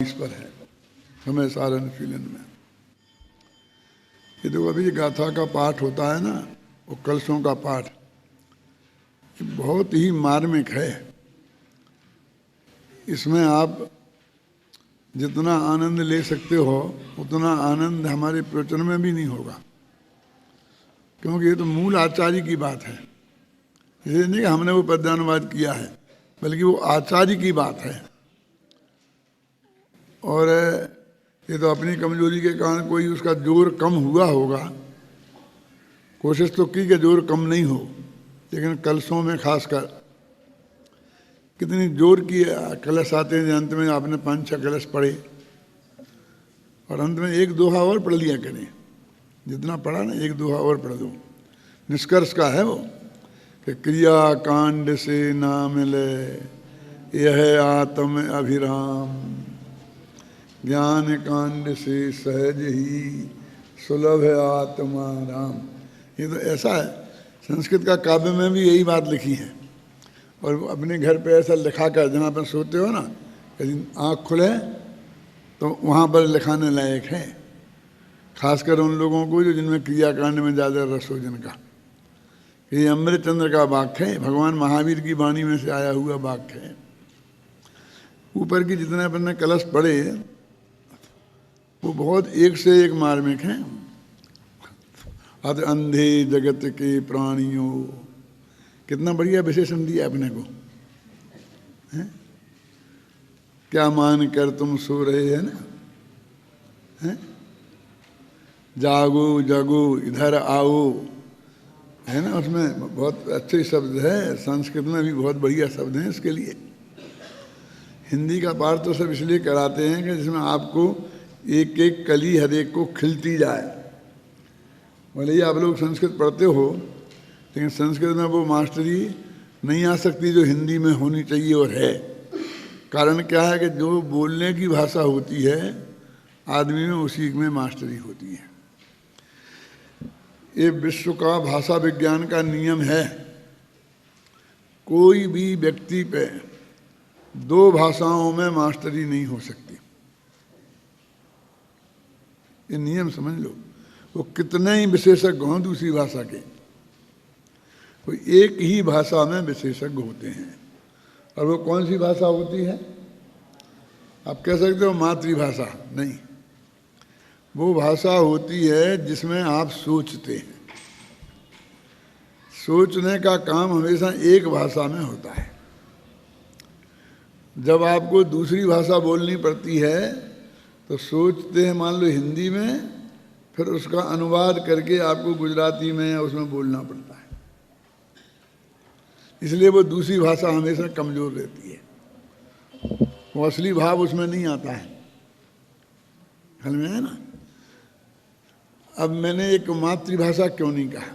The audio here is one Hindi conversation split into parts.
इस पर है समय सारण शीलन में। ये देखो अभी गाथा का पाठ होता है ना, वो कलशों का पाठ, ये बहुत ही मार्मिक है। इसमें आप जितना आनंद ले सकते हो उतना आनंद हमारे प्रवचन में भी नहीं होगा, क्योंकि ये तो मूल आचार्य की बात है। इसलिए नहीं कि हमने वो पद्यानुवाद किया है, बल्कि वो आचार्य की बात है। और ये तो अपनी कमजोरी के कारण कोई उसका जोर कम हुआ होगा, कोशिश तो की कि जोर कम नहीं हो, लेकिन कलशों में खासकर कितनी जोर की कलश आते हैं। अंत में आपने 5-6 कलश पढ़े और अंत में एक दोहा और पढ़ लिया करें, जितना पढ़ा ना एक दोहा और पढ़ दो। निष्कर्ष का है वो कि क्रिया कांड से ना मिले यह आत्म अभिराम, ज्ञान कांड से सहज ही सुलभ आत्मा राम। ये तो ऐसा है, संस्कृत का काव्य में भी यही बात लिखी है। और अपने घर पे ऐसा लिखा कर, जहाँ पर सोते हो ना, यदि आँख खुले तो वहाँ पर लिखाने लायक है, खासकर उन लोगों को जो जिनमें क्रियाकांड में ज़्यादा रस हो जिनका। ये अमृतचंद्र का वाक्य है, भगवान महावीर की वाणी में से आया हुआ वाक्य है। ऊपर की जितने अपन ने कलश पढ़े वो बहुत एक से एक मार्मिक हैं। अत अंधे जगत के प्राणियों, कितना बढ़िया विशेषण दिया अपने को है? क्या मान कर तुम सो रहे हैं ना, है? जागो जगो इधर आओ, है ना। उसमें बहुत अच्छे शब्द है, संस्कृत में भी बहुत बढ़िया शब्द हैं इसके लिए। हिंदी का पाठ तो सब इसलिए कराते हैं कि जिसमें आपको एक एक कली हर एक को खिलती जाए। भले ही आप लोग संस्कृत पढ़ते हो, लेकिन संस्कृत में वो मास्टरी नहीं आ सकती जो हिंदी में होनी चाहिए और है। कारण क्या है कि जो बोलने की भाषा होती है आदमी में, उसी में मास्टरी होती है। ये विश्व का भाषा विज्ञान का नियम है, कोई भी व्यक्ति पे 2 भाषाओं में मास्टरी नहीं हो सकती। ये नियम समझ लो। वो कितने ही विशेषज्ञ हों दूसरी भाषा के, कोई एक ही भाषा में विशेषज्ञ होते हैं। और वो कौन सी भाषा होती है? आप कह सकते हो मातृभाषा, नहीं, वो भाषा होती है जिसमें आप सोचते हैं। सोचने का काम हमेशा एक भाषा में होता है। जब आपको दूसरी भाषा बोलनी पड़ती है तो सोचते हैं मान लो हिंदी में, फिर उसका अनुवाद करके आपको गुजराती में या उसमें बोलना पड़ता है। इसलिए वो दूसरी भाषा हमेशा कमज़ोर रहती है, वो असली भाव उसमें नहीं आता है। समझ में है ना। अब मैंने एक मातृभाषा क्यों नहीं कहा,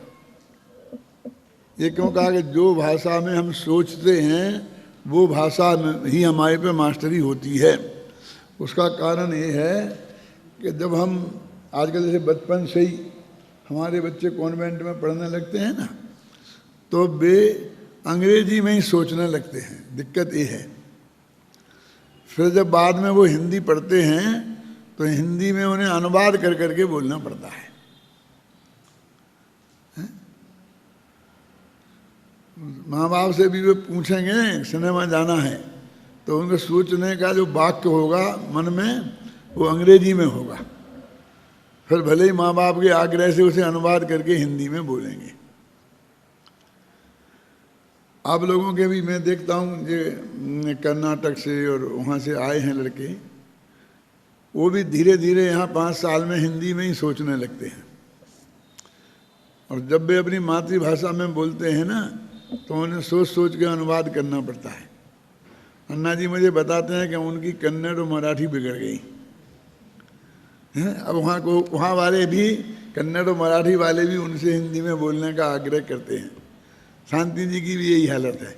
ये क्यों कहा कि जो भाषा में हम सोचते हैं वो भाषा ही हमारे पे मास्टरी होती है। उसका कारण ये है कि जब हम आजकल जैसे बचपन से ही हमारे बच्चे कॉन्वेंट में पढ़ने लगते हैं ना, तो वे अंग्रेजी में ही सोचने लगते हैं। दिक्कत ये है। फिर जब बाद में वो हिंदी पढ़ते हैं तो हिंदी में उन्हें अनुवाद कर करके बोलना पड़ता है। माँ बाप से भी वे पूछेंगे सिनेमा जाना है, तो उनके सोचने का जो वाक्य होगा मन में वो अंग्रेजी में होगा। फिर भले ही माँ बाप के आग्रह से उसे अनुवाद करके हिंदी में बोलेंगे। आप लोगों के भी मैं देखता हूँ जो कर्नाटक से और वहाँ से आए हैं लड़के, वो भी धीरे धीरे यहाँ 5 साल में हिंदी में ही सोचने लगते हैं। और जब वे अपनी मातृभाषा में बोलते हैं ना, तो उन्हें सोच सोच के अनुवाद करना पड़ता है। अन्ना जी मुझे बताते हैं कि उनकी कन्नड़ और मराठी बिगड़ गई हैं। अब वहाँ वाले भी, कन्नड़ और मराठी वाले भी उनसे हिंदी में बोलने का आग्रह करते हैं। शांति जी की भी यही हालत है।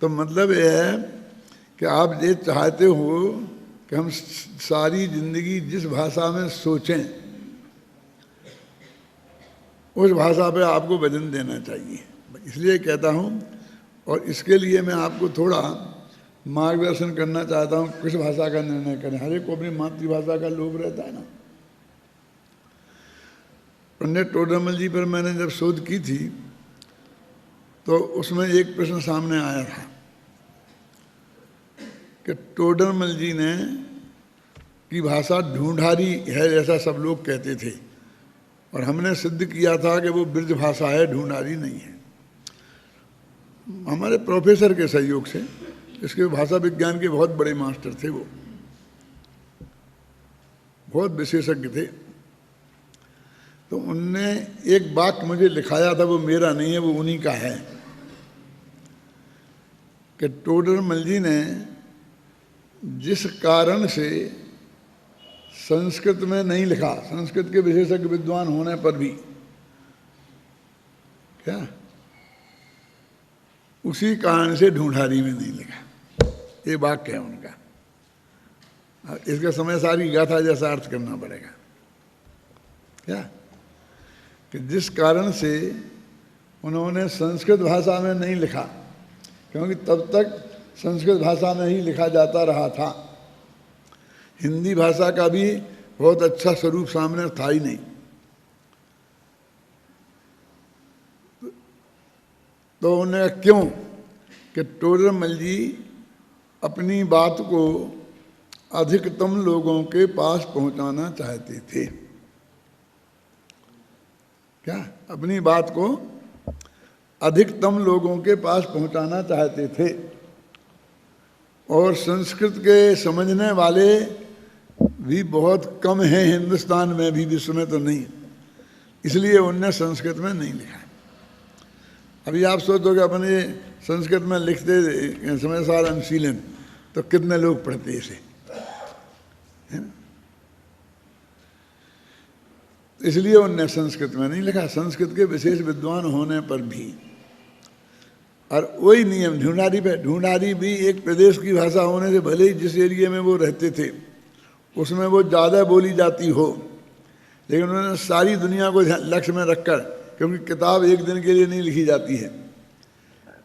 तो मतलब यह है कि आप ये चाहते हो कि हम सारी जिंदगी जिस भाषा में सोचें उस भाषा पे आपको वजन देना चाहिए। इसलिए कहता हूँ, और इसके लिए मैं आपको थोड़ा मार्गदर्शन करना चाहता हूँ किस भाषा का निर्णय करें। हर एक को अपनी मातृभाषा का लोभ रहता है ना। पंडित टोडरमल जी पर मैंने जब शोध की थी तो उसमें एक प्रश्न सामने आया था कि टोडरमल जी ने की भाषा ढूंढारी है ऐसा सब लोग कहते थे, और हमने सिद्ध किया था कि वो ब्रज भाषा है, ढूंढारी नहीं है। हमारे प्रोफेसर के सहयोग से, इसके भाषा विज्ञान के बहुत बड़े मास्टर थे, वो बहुत विशेषज्ञ थे। तो उनने एक वाक्य मुझे लिखाया था, वो मेरा नहीं है, वो उन्हीं का है, कि टोडरमल जी ने जिस कारण से संस्कृत में नहीं लिखा, संस्कृत के विशेषज्ञ विद्वान होने पर भी, क्या उसी कारण से ढूंढारी में नहीं लिखा। ये वाक्य है उनका। इसका समय सारी गाथा जैसा अर्थ करना पड़ेगा, क्या कि जिस कारण से उन्होंने संस्कृत भाषा में नहीं लिखा, क्योंकि तब तक संस्कृत भाषा में ही लिखा जाता रहा था। हिंदी भाषा का भी बहुत अच्छा स्वरूप सामने था ही नहीं। तो उन्होंने क्यों कि टोडरमल जी अपनी बात को अधिकतम लोगों के पास पहुंचाना चाहते थे। क्या अपनी बात को अधिकतम लोगों के पास पहुंचाना चाहते थे, और संस्कृत के समझने वाले भी बहुत कम हैं हिंदुस्तान में भी, विश्व में तो नहीं, इसलिए उनने संस्कृत में नहीं लिखा। अभी आप सोचोगे अपने संस्कृत में लिखते समय सार अनुशीलन तो कितने लोग पढ़ते इसे, है ना? इसलिए उनने संस्कृत में नहीं लिखा, संस्कृत के विशेष विद्वान होने पर भी। और वही नियम ढूंढारी पे, ढूंढारी भी एक प्रदेश की भाषा होने से भले ही जिस एरिया में वो रहते थे उसमें वो ज़्यादा बोली जाती हो, लेकिन उन्होंने सारी दुनिया को लक्ष्य में रखकर, क्योंकि किताब एक दिन के लिए नहीं लिखी जाती है,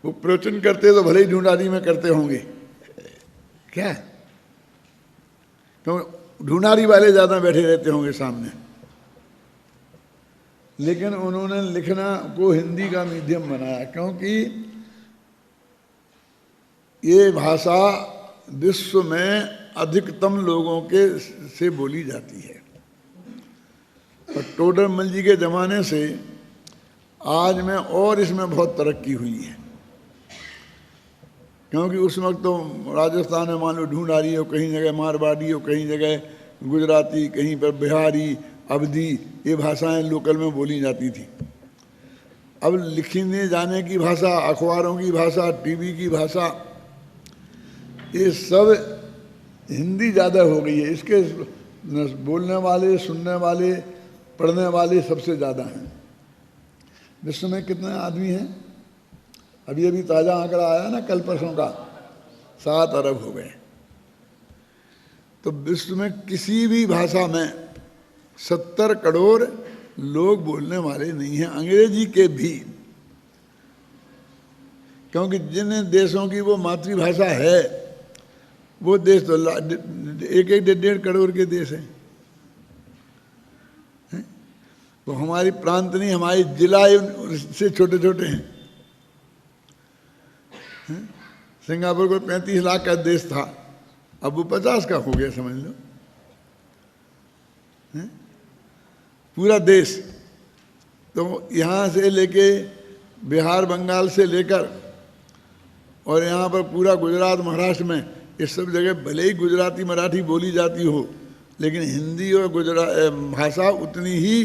वो प्रवचन करते तो भले ही ढूंढारी में करते होंगे, क्या तो ढूंढारी वाले ज़्यादा बैठे रहते होंगे सामने, लेकिन उन्होंने लिखना को हिंदी का मीडियम बनाया, क्योंकि ये भाषा विश्व में अधिकतम लोगों के से बोली जाती है। और टोडरमल जी के ज़माने से आज में और इसमें बहुत तरक्की हुई है, क्योंकि उस वक्त तो राजस्थान में मान लो ढूंढारी हो, कहीं जगह मारवाड़ी हो, कहीं जगह गुजराती, कहीं पर बिहारी, अवधी, ये भाषाएं लोकल में बोली जाती थी। अब लिखने जाने की भाषा, अखबारों की भाषा, टीवी की भाषा, ये सब हिंदी ज़्यादा हो गई है। इसके बोलने वाले, सुनने वाले, पढ़ने वाले सबसे ज़्यादा हैं। विश्व में कितने आदमी हैं? अभी अभी ताज़ा आंकड़ा आया ना कल परसों का, 7 अरब हो गए। तो विश्व में किसी भी भाषा में 70 करोड़ लोग बोलने वाले नहीं हैं, अंग्रेजी के भी, क्योंकि जिन देशों की वो मातृभाषा है वो देश तो 1-1-1.5 करोड़ के देश हैं। तो हमारी प्रांत नहीं, हमारे जिला से छोटे छोटे हैं। सिंगापुर को 35 लाख का देश था, अब वो 50 का हो गया, समझ लो, पूरा देश। तो यहाँ से लेके बिहार, बंगाल से लेकर और यहाँ पर पूरा गुजरात, महाराष्ट्र में, इस सब जगह भले ही गुजराती मराठी बोली जाती हो, लेकिन हिंदी और भाषा उतनी ही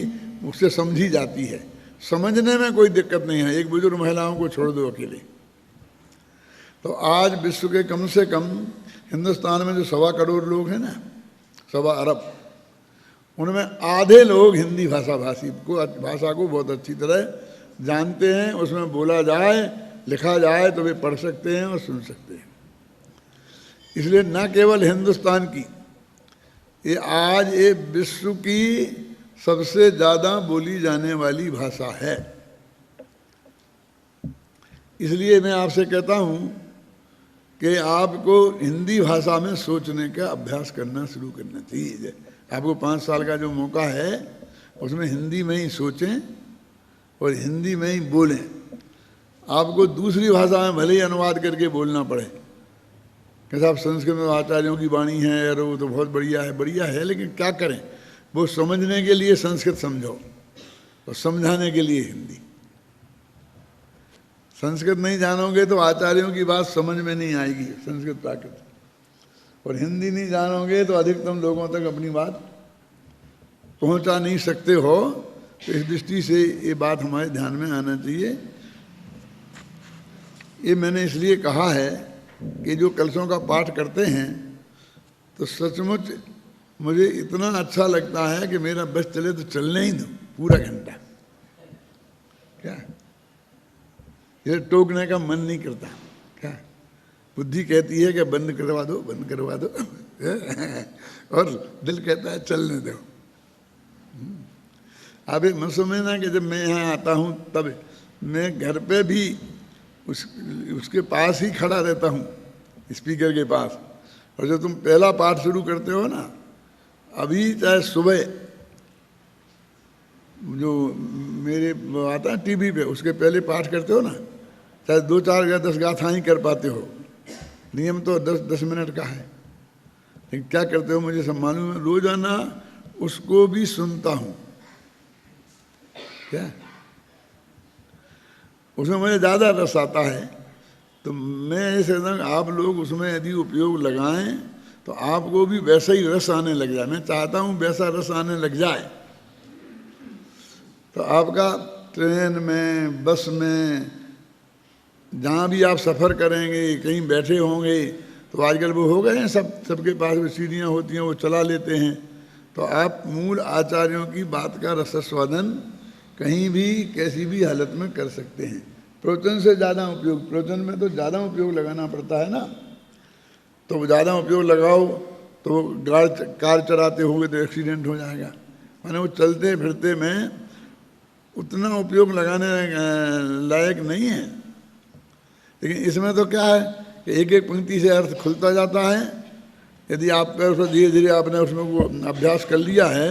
उससे समझी जाती है। समझने में कोई दिक्कत नहीं है, एक बुजुर्ग महिलाओं को छोड़ दो अकेले। तो आज विश्व के कम से कम हिंदुस्तान में जो 1.25 करोड़ लोग हैं ना, 1.25 अरब, उनमें आधे लोग हिंदी भाषा को बहुत अच्छी तरह जानते हैं। उसमें बोला जाए, लिखा जाए तो वे पढ़ सकते हैं और सुन सकते हैं। इसलिए न केवल हिंदुस्तान की, ये आज ये विश्व की सबसे ज़्यादा बोली जाने वाली भाषा है। इसलिए मैं आपसे कहता हूँ कि आपको हिंदी भाषा में सोचने का अभ्यास करना शुरू करना चाहिए। आपको 5 साल का जो मौका है उसमें हिंदी में ही सोचें और हिंदी में ही बोलें। आपको दूसरी भाषा में भले ही अनुवाद करके बोलना पड़े कि साहब संस्कृत में आचार्यों की वाणी है और वो तो बहुत बढ़िया है, लेकिन क्या करें, वो समझने के लिए संस्कृत समझो और समझाने के लिए हिंदी। संस्कृत नहीं जानोगे तो आचार्यों की बात समझ में नहीं आएगी, संस्कृत प्राकृत, और हिंदी नहीं जानोगे तो अधिकतम लोगों तक अपनी बात पहुंचा नहीं सकते हो। तो इस दृष्टि से ये बात हमारे ध्यान में आना चाहिए। ये मैंने इसलिए कहा है कि जो कलशों का पाठ करते हैं तो सचमुच मुझे इतना अच्छा लगता है कि मेरा बस चले तो चलने ही दो पूरा घंटा। क्या ये टोकने का मन नहीं करता, क्या बुद्धि कहती है कि बंद करवा दो और दिल कहता है चलने दो। अब मैं समझना कि जब मैं यहाँ आता हूँ तब मैं घर पे भी उसके पास ही खड़ा रहता हूँ, स्पीकर के पास। और जब तुम पहला पाठ शुरू करते हो ना, अभी चाहे सुबह जो मेरे आता है टीवी पे, उसके पहले पाठ करते हो ना, चाहे 2, 4 या 10 गाथा ही कर पाते हो, नियम तो 10 मिनट का है, लेकिन क्या करते हो मुझे सब मालूम है। रोजाना उसको भी सुनता हूँ। क्या उसमें मुझे ज़्यादा रस आता है, तो मैं ऐसे आप लोग उसमें यदि उपयोग लगाएं तो आपको भी वैसा ही रस आने लग जाए। मैं चाहता हूँ वैसा रस आने लग जाए। तो आपका ट्रेन में, बस में, जहाँ भी आप सफ़र करेंगे, कहीं बैठे होंगे, तो आजकल वो हो गए हैं सबके पास भी सीढ़ियाँ होती हैं, वो चला लेते हैं। तो आप मूल आचार्यों की बात का रसस्वादन कहीं भी कैसी भी हालत में कर सकते हैं। प्रवचन से ज़्यादा उपयोग, प्रवचन में तो ज़्यादा उपयोग लगाना पड़ता है ना, तो ज़्यादा उपयोग लगाओ तो कार चलाते हुए तो एक्सीडेंट हो जाएगा। माने वो चलते फिरते में उतना उपयोग लगाने लायक नहीं है। लेकिन इसमें तो क्या है कि एक एक पंक्ति से अर्थ खुलता जाता है। यदि आप उसमें धीरे धीरे आपने उसमें वो अभ्यास कर लिया है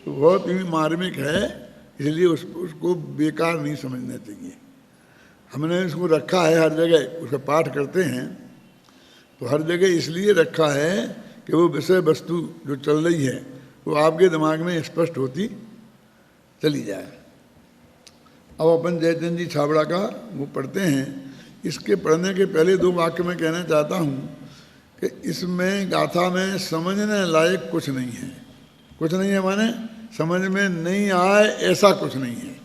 तो बहुत ही मार्मिक है, इसलिए उसको बेकार नहीं समझना चाहिए। हमने इसको रखा है हर जगह, उसका पाठ करते हैं तो हर जगह इसलिए रखा है कि वो विषय वस्तु जो चल रही है वो आपके दिमाग में स्पष्ट होती चली जाए। अब अपन जयचंद जी छाबड़ा का वो पढ़ते हैं। इसके पढ़ने के पहले 2 वाक्य मैं कहना चाहता हूँ कि इसमें गाथा में समझने लायक कुछ नहीं है। कुछ नहीं है माने समझ में नहीं आए ऐसा कुछ नहीं है।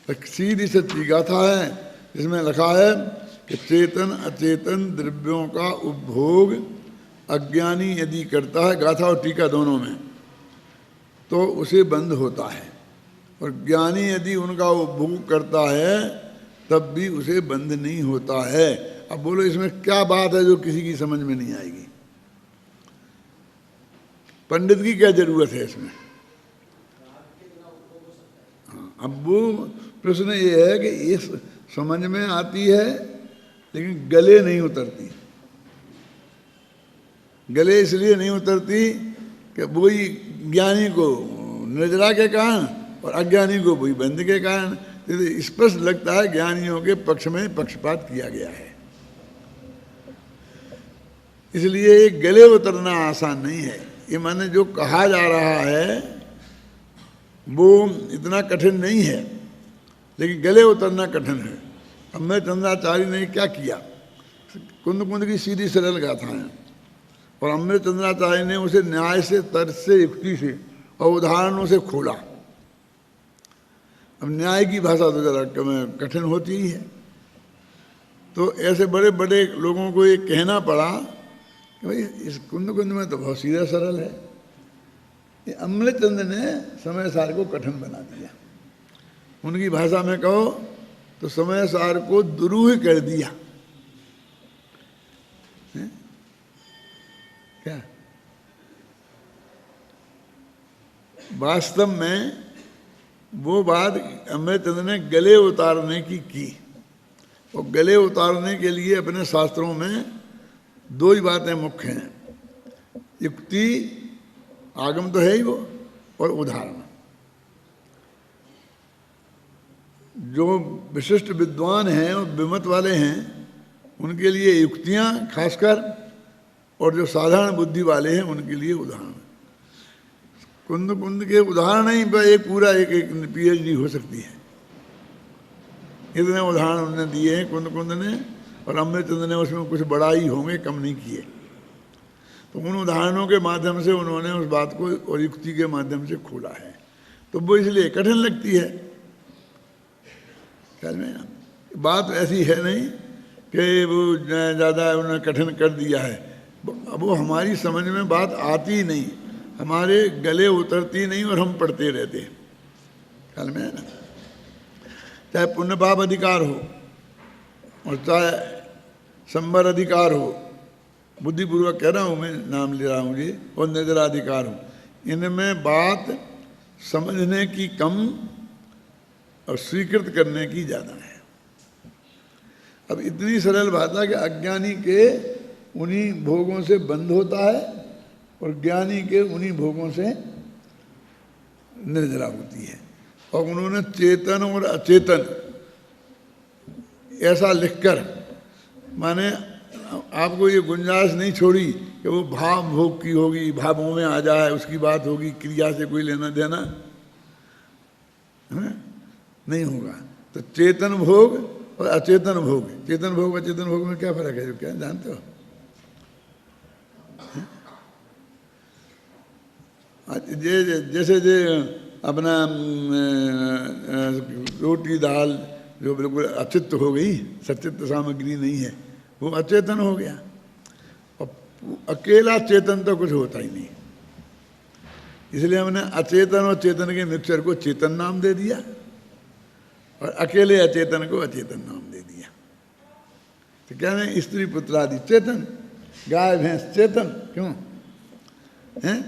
तो सीधी सच्ची गाथा है जिसमें लिखा है कि चेतन अचेतन द्रव्यों का उपभोग अज्ञानी यदि करता है, गाथा और टीका दोनों में, तो उसे बंद होता है, और ज्ञानी यदि उनका उपभोग करता है तब भी उसे बंद नहीं होता है। अब बोलो इसमें क्या बात है जो किसी की समझ में नहीं आएगी? पंडित की क्या जरूरत है इसमें? अब वो प्रश्न ये है कि ये समझ में आती है लेकिन गले नहीं उतरती। गले इसलिए नहीं उतरती कि वही ज्ञानी को निर्जरा के कारण और अज्ञानी को वही बंद के कारण। स्पष्ट लगता है ज्ञानियों के पक्ष में पक्षपात किया गया है, इसलिए ये गले उतरना आसान नहीं है। ये माने जो कहा जा रहा है वो इतना कठिन नहीं है, लेकिन गले उतरना कठिन है। अब मैं चंद्राचार्य ने क्या किया, कुंद कुंद की सीधी सरल गाथा है, और अमृत चंद्राचार्य ने उसे न्याय से, तर्क से, युक्ति से और उदाहरणों से खोला। अब न्याय की भाषा तो जरा कठिन होती ही है, तो ऐसे बड़े बड़े लोगों को ये कहना पड़ा कि भाई इस कुंद कुंद में तो बहुत सीधा सरल है। ये अमृतचंद ने समय सार को कठिन बना दिया। उनकी भाषा में कहो तो समय सार को दुरूह कर दिया। क्या वास्तव में वो बात अमृतचंद ने गले उतारने की। और गले उतारने के लिए अपने शास्त्रों में दो ही बातें मुख्य हैं, युक्ति, आगम तो है ही वो, और उदाहरण। जो विशिष्ट विद्वान हैं और विमत वाले हैं उनके लिए युक्तियां खासकर, और जो साधारण बुद्धि वाले हैं उनके लिए उदाहरण। कुंद कुंद के उदाहरण ही पर एक पूरा एक PhD हो सकती है। इतने उदाहरण उन्होंने दिए हैं कुंद कुंद ने, और अमृतचंद ने उसमें कुछ बड़ा ही होंगे, कम नहीं किए। तो उन उदाहरणों के माध्यम से उन्होंने उस बात को और युक्ति के माध्यम से खोला है। तो वो इसलिए कठिन लगती है। ख्याल में बात ऐसी है नहीं कि वो ज़्यादा उन्होंने कठिन कर दिया है, अब वो हमारी समझ में बात आती नहीं, हमारे गले उतरती नहीं और हम पढ़ते रहते। ख्याल में है ना। चाहे पुण्य पाप अधिकार हो और चाहे संबर अधिकार हो, बुद्धिपूर्वक कह रहा हूँ मैं, नाम ले रहा हूँ ये, और निद्राधिकार हो, इनमें बात समझने की कम और स्वीकृत करने की ज़्यादा है। अब इतनी सरल भाषा कि अज्ञानी के उन्हीं भोगों से बंध होता है और ज्ञानी के उन्हीं भोगों से निर्जरा होती है। और उन्होंने चेतन और अचेतन ऐसा लिखकर, माने आपको ये गुंजाइश नहीं छोड़ी कि वो भाव भोग की होगी, भावों में आ जाए उसकी बात होगी, क्रिया से कोई लेना देना है नहीं होगा। तो चेतन भोग और अचेतन भोग, चेतन भोग अचेतन भोग में क्या फर्क है, जो क्या जानते हो? जैसे जे अपना रोटी दाल जो बिल्कुल अचित्त हो गई, सचित्त सामग्री नहीं है, वो अचेतन हो गया। और अकेला चेतन तो कुछ होता ही नहीं, इसलिए हमने अचेतन और चेतन के मिक्सचर को चेतन नाम दे दिया और अकेले अचेतन को अचेतन नाम दे दिया। तो क्या है, स्त्री पुत्र आदि चेतन, गाय भैंस चेतन, क्यों हैं?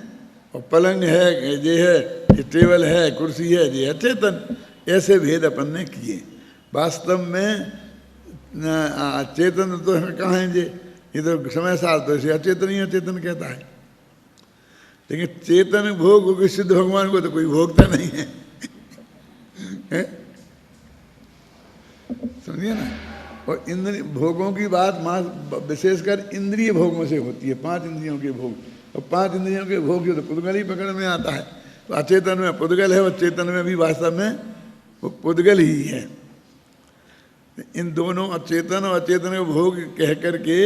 और पलंग है, ये है, ये टेबल है, कुर्सी है, ये है चेतन। ऐसे भेद अपन ने किए। वास्तव में चेतन तो हमें कहाँ है जे, ये तो समय साल तो इसे अचेतन ही अचेतन कहता है। लेकिन चेतन भोग हो, सिद्ध भगवान को तो कोई भोगता नहीं है, है? समझिए ना। और इंद्रिय भोगों की बात विशेषकर इंद्रिय भोगों से होती है, 5 इंद्रियों के भोग। और 5 इंद्रियों के भोग जो तो पुद्गल ही पकड़ में आता है। तो अचेतन में पुद्गल है और चेतन में भी वास्तव में वो पुद्गल ही है। इन दोनों अचेतन और अचेतन के भोग कह करके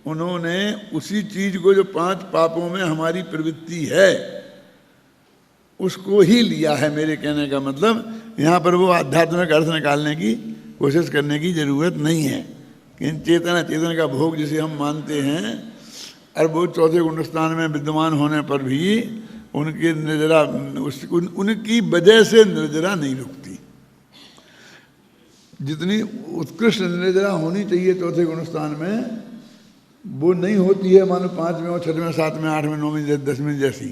उन्होंने उसी चीज को जो 5 पापों में हमारी प्रवृत्ति है उसको ही लिया है। मेरे कहने का मतलब यहाँ पर वो आध्यात्मिक अर्थ निकालने की कोशिश करने की जरूरत नहीं है। कि चेतन अचेतन का भोग जिसे हम मानते हैं, और वो चौथे गुणस्थान में विद्यमान होने पर भी उनकी निर्जरा, उनकी वजह से निर्जरा नहीं रुकती। जितनी उत्कृष्ट निर्जरा होनी चाहिए चौथे गुणस्थान में, वो नहीं होती है मानो 5वें और 6वें 7वें 8वें 9वें 10वें जैसी।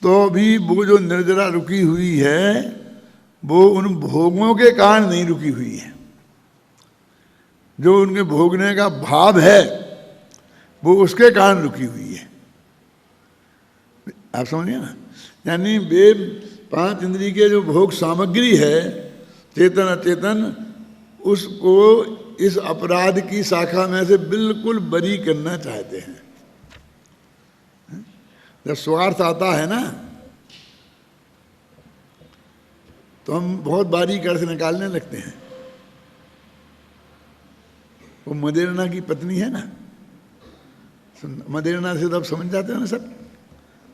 तो भी वो जो निर्जरा रुकी हुई है वो उन भोगों के कारण नहीं रुकी हुई है। जो उनके भोगने का भाव है वो उसके कारण रुकी हुई है। आप समझिए ना। यानी वे 5 इंद्रिय के जो भोग सामग्री है चेतन अचेतन, उसको इस अपराध की शाखा में से बिल्कुल बरी करना चाहते हैं। जब स्वार्थ आता है ना तो हम बहुत बारीक अर्थ निकालने लगते हैं। वो मदेरणा की पत्नी है ना, मदेरणा से तो आप समझ जाते हो ना सब,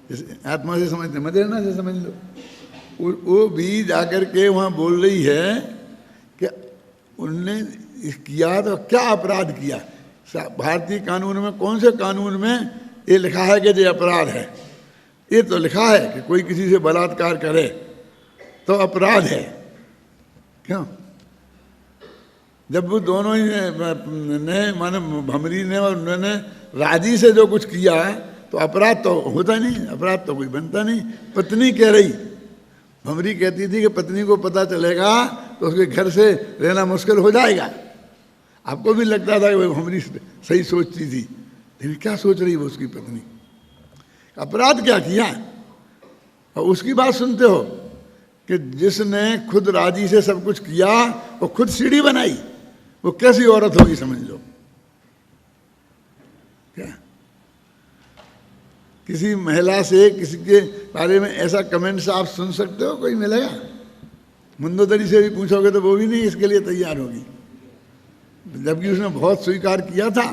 जैसे आत्मा से समझते, मदेरणा से समझ लो। वो भी जाकर के वहाँ बोल रही है कि उनने किया तो क्या अपराध किया। भारतीय कानून में कौन से कानून में ये लिखा है कि ये अपराध है? ये तो लिखा है कि कोई किसी से बलात्कार करे तो अपराध है। क्यों? जब वो दोनों ही ने माने भमरी ने और उन्होंने राजी से जो कुछ किया तो अपराध तो होता नहीं, अपराध तो कोई बनता नहीं। पत्नी कह रही, भमरी कहती थी कि पत्नी को पता चलेगा तो उसके घर से रहना मुश्किल हो जाएगा। आपको भी लगता था कि वो हमारी सही सोचती थी, लेकिन क्या सोच रही वो उसकी पत्नी, अपराध क्या किया। और उसकी बात सुनते हो कि जिसने खुद राजी से सब कुछ किया वो खुद सीढ़ी बनाई, वो कैसी औरत होगी समझ लो। क्या किसी महिला से किसी के बारे में ऐसा कमेंट्स आप सुन सकते हो? कोई मिलेगा? मंदोदरी से भी पूछोगे तो वो भी नहीं इसके लिए तैयार होगी, जबकि उसने बहुत स्वीकार किया था।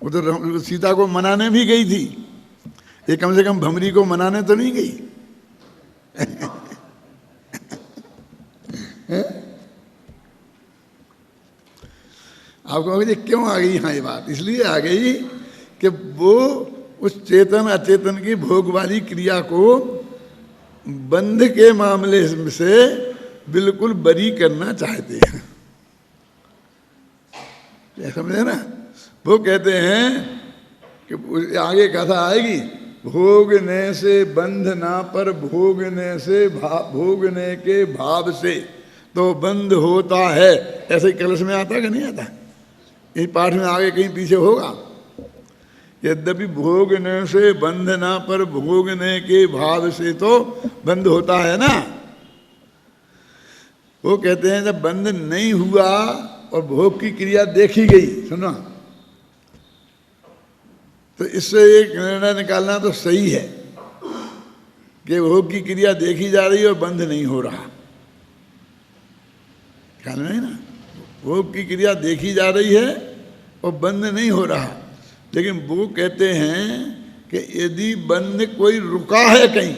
वो तो सीता को मनाने भी गई थी, ये कम से कम भमरी को मनाने तो नहीं गई। आप कहोगे क्यों आ गई यहाँ ये बात? इसलिए आ गई कि वो उस चेतन अचेतन की भोग वाली क्रिया को बंध के मामले से बिल्कुल बरी करना चाहते हैं। समझे ना? वो कहते हैं कि आगे कथा आएगी, भोगने से बंधना पर भोगने से भोगने के भाव से तो बंध होता है। ऐसे ही कलश में आता कि नहीं आता? इस पाठ में आगे कहीं पीछे होगा। यद्यपि भोगने से बंधना पर भोगने के भाव से तो बंध होता है ना। वो कहते हैं जब बंध नहीं हुआ और भोग की क्रिया देखी गई, सुनो, तो इससे एक निर्णय निकालना तो सही है कि भोग की क्रिया देखी जा रही है और बंध नहीं हो रहा। ख्याल नहीं ना? भोग की क्रिया देखी जा रही है और बंद नहीं हो रहा। लेकिन वो कहते हैं कि यदि बंद कोई रुका है कहीं,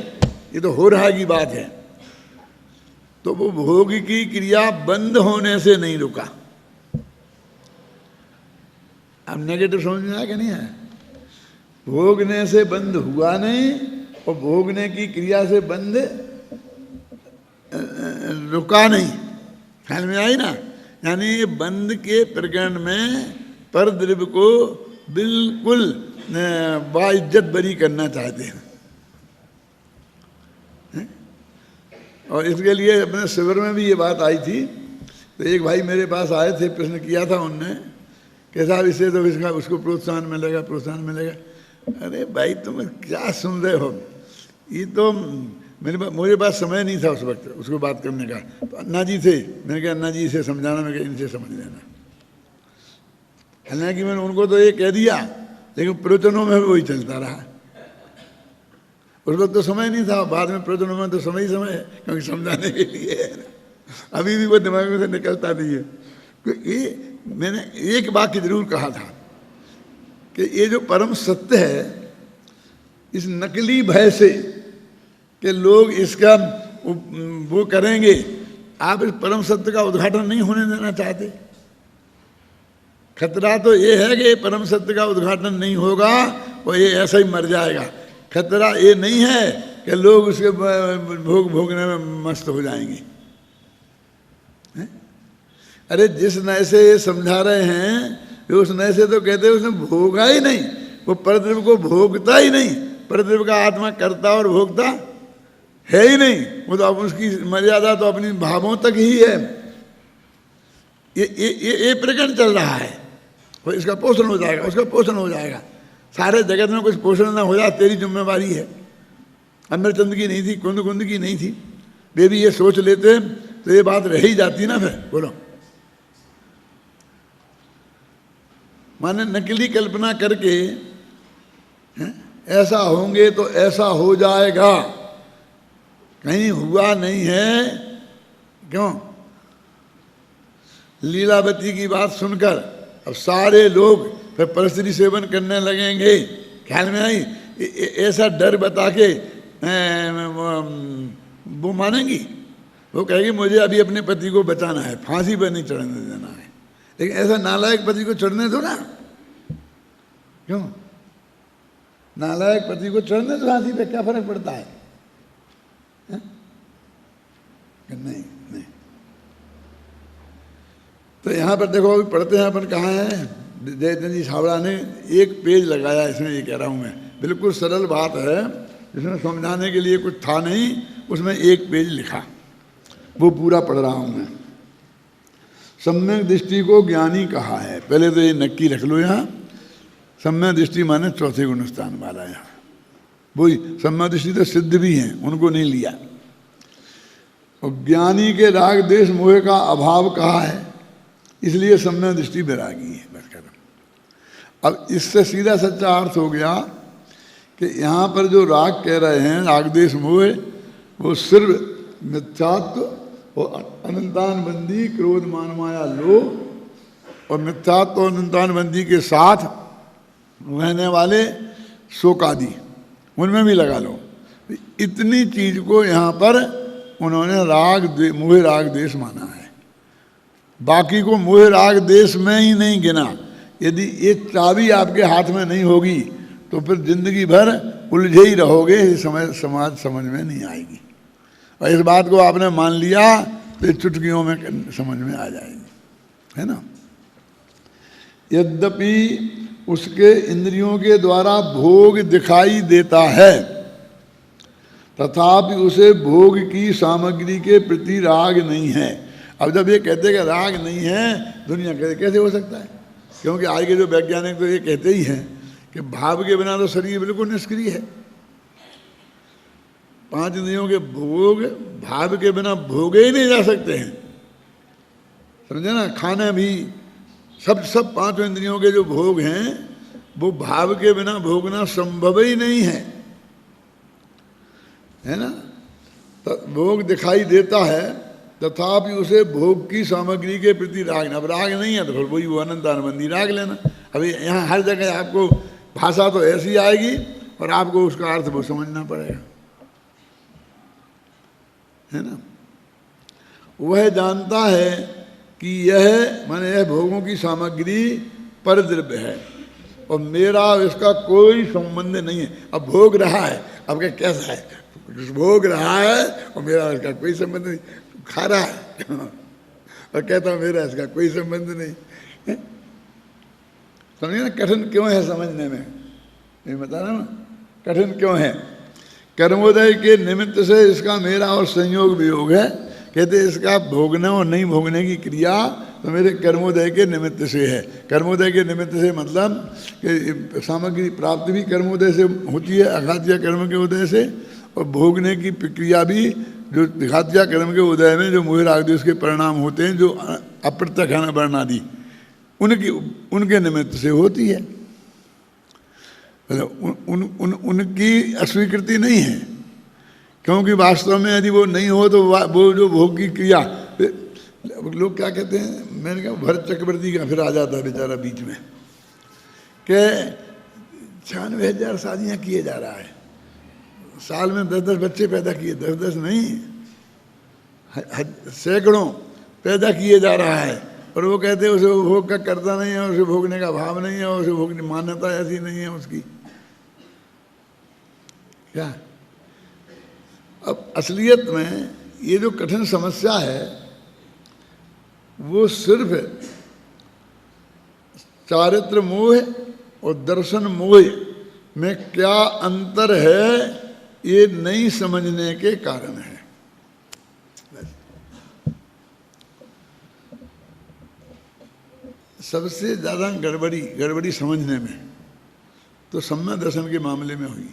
ये तो हो रहा की बात है, तो वो भोग की क्रिया बंद होने से नहीं रुका। अब नेगेटिव समझ में आया कि नहीं है? भोगने से बंद हुआ नहीं और भोगने की क्रिया से बंद रुका नहीं। ख्याल में आई ना? यानी ये बंद के प्रकरण में पर द्रव्य को बिल्कुल बाइज्जत बरी करना चाहते हैं। और इसके लिए अपने शिविर में भी ये बात आई थी। तो एक भाई मेरे पास आए थे, प्रश्न किया था उनने कि साहब इससे तो इसका उसको प्रोत्साहन मिलेगा, प्रोत्साहन मिलेगा। अरे भाई तुम क्या सुन रहे हो? ये तो मुझे पास समय नहीं था उस वक्त उसको बात करने का। तो अन्ना जी थे, मैंने कहा अन्ना जी से समझाना, मैं कहा इनसे समझ लेना। हालांकि मैंने उनको तो ये कह दिया, लेकिन प्रवचनों में वही चलता रहा। उस वक्त तो समय नहीं था, बाद में प्रवचनों में तो समय ही समय है, क्योंकि समझाने के लिए है ना। अभी भी वो दिमाग में से निकलता नहीं है। ये मैंने एक वाक्य जरूर कहा था कि ये जो परम सत्य है, इस नकली भय से कि लोग इसका वो करेंगे, आप इस परम सत्य का उद्घाटन नहीं होने देना चाहते। खतरा तो ये है कि परम सत्य का उद्घाटन नहीं होगा और ये ऐसा ही मर जाएगा। खतरा ये नहीं है कि लोग उसके भोगने में मस्त हो जाएंगे। अरे जिस नए से ये समझा रहे हैं, उस नए से तो कहते हैं उसने भोगा ही नहीं, वो परद्रव्य को भोगता ही नहीं। परद्रव्य का आत्मा करता और भोगता है ही नहीं। वो तो अब उसकी मर्यादा तो अपनी भावों तक ही है। ये प्रकरण चल रहा है। वो इसका पोषण हो जाएगा, उसका पोषण हो जाएगा। सारे जगत में कुछ पोषण ना हो जाए तेरी जिम्मेवारी है। अमरचंद की नहीं थी, कुंद कुंद की नहीं थी। वे भी ये सोच लेते तो ये बात रह ही जाती ना। फिर बोलो, माने नकली कल्पना करके ऐसा होंगे तो ऐसा हो जाएगा, कहीं हुआ नहीं है। क्यों? लीलावती की बात सुनकर अब सारे लोग फिर परस्त्री सेवन करने लगेंगे। ख्याल में आई? ऐसा डर बता के वो मानेंगी। वो कहेगी मुझे अभी अपने पति को बचाना है, फांसी पर नहीं चढ़ने देना है। लेकिन ऐसा नालायक पति को चढ़ने दो ना। क्यों? नालायक पति को चढ़ने दो फांसी पे, क्या फर्क पड़ता है? नहीं नहीं। तो यहाँ पर देखो, अभी पढ़ते हैं अपन कहाँ है। जयचंद जी छाबड़ा ने एक पेज लगाया इसमें, ये कह रहा हूँ मैं, बिल्कुल सरल बात है, जिसमें समझाने के लिए कुछ था नहीं, उसमें एक पेज लिखा, वो पूरा पढ़ रहा हूँ मैं। सम्यक दृष्टि को ज्ञानी कहा है। पहले तो ये नक्की रख लो यहाँ, सम्यक दृष्टि माने चौथे गुण स्थान वाला। यहाँ वही सम्यक दृष्टि तो सिद्ध भी हैं, उनको नहीं लिया। और ज्ञानी के राग देश मोह का अभाव कहा है, इसलिए सम्यक दृष्टि वैरागी है। बस कर। अब इससे सीधा सच्चा अर्थ हो गया कि यहाँ पर जो राग कह रहे हैं, राग देश मोह, वो सिर्फ मिथ्यात्व और अनंतान बंदी, क्रोध मान माया लोभ और मिथ्यात्व और अनंतान बंदी के साथ रहने वाले शोकादि, उनमें भी लगा लो। इतनी चीज को यहाँ पर उन्होंने मोह राग देश माना है। बाकी को मोह राग देश में ही नहीं गिना। यदि ये चाबी आपके हाथ में नहीं होगी तो फिर जिंदगी भर उलझे ही रहोगे, समाज समझ में नहीं आएगी। और इस बात को आपने मान लिया तो चुटकियों में समझ में आ जाएगी, है ना। यद्यपि उसके इंद्रियों के द्वारा भोग दिखाई देता है, तथापि उसे भोग की सामग्री के प्रति राग नहीं है। अब जब ये कहते हैं कि राग नहीं है, दुनिया कहते कैसे हो सकता है? क्योंकि आज के जो वैज्ञानिक तो ये कहते ही हैं कि भाव के बिना तो शरीर बिल्कुल निष्क्रिय है। पांच इंद्रियों के भोग भाव के बिना भोगे ही नहीं जा सकते हैं, समझे ना। खाने भी सब पांचों इंद्रियों के जो भोग हैं वो भाव के बिना भोगना संभव ही नहीं है ना। तो भोग दिखाई देता है, तथापि उसे भोग की सामग्री के प्रति राग न। अब राग नहीं है तो फिर वही वो अनंत आनंदी राग लेना। अभी यहाँ हर जगह आपको भाषा तो ऐसी आएगी और आपको उसका अर्थ वो समझना पड़ेगा, है ना। वह जानता है कि यह माने यह भोगों की सामग्री पर द्रव्य है और मेरा इसका कोई संबंध नहीं है। अब भोग रहा है, अब क्या कैसा है, भोग रहा है और मेरा इसका कोई संबंध नहीं। खा रहा है और कहता मेरा इसका कोई संबंध नहीं। समझे ना कठिन क्यों है समझने में, ये बता रहा हूँ ना कठिन क्यों है। कर्मोदय के निमित्त से इसका मेरा और संयोग वियोग है। कहते इसका भोगने और नहीं भोगने की क्रिया तो मेरे कर्मोदय के निमित्त से है। कर्मोदय के निमित्त से मतलब कि सामग्री प्राप्ति भी कर्मोदय से होती है, अघातिया कर्म के उदय से, और भोगने की प्रक्रिया भी जो घातिया कर्म के उदय में जो मोह राग देश के परिणाम होते हैं, जो अप्रत्यक्ष वर्णादि, उनके निमित्त से होती है। उनकी अस्वीकृति नहीं है, क्योंकि वास्तव में यदि वो नहीं हो तो वो जो भोग की क्रिया, लोग क्या कहते हैं, मैंने कहा भरत चक्रवर्ती का फिर आ जाता है बेचारा बीच में कि 96,000 शादियाँ किए जा रहा है, साल में 10-10 बच्चे पैदा किए, 10-10 नहीं सैकड़ों पैदा किए जा रहा है, और वो कहते हैं उसे भोग का करता नहीं है, उसे भोगने का भाव नहीं है, उसे भोगने मान्यता ऐसी नहीं है उसकी। क्या अब असलियत में ये जो कठिन समस्या है वो सिर्फ चारित्र मोह और दर्शन मोह में क्या अंतर है ये नहीं समझने के कारण है। सबसे ज़्यादा गड़बड़ी समझने में तो सम्यक दर्शन के मामले में हुई।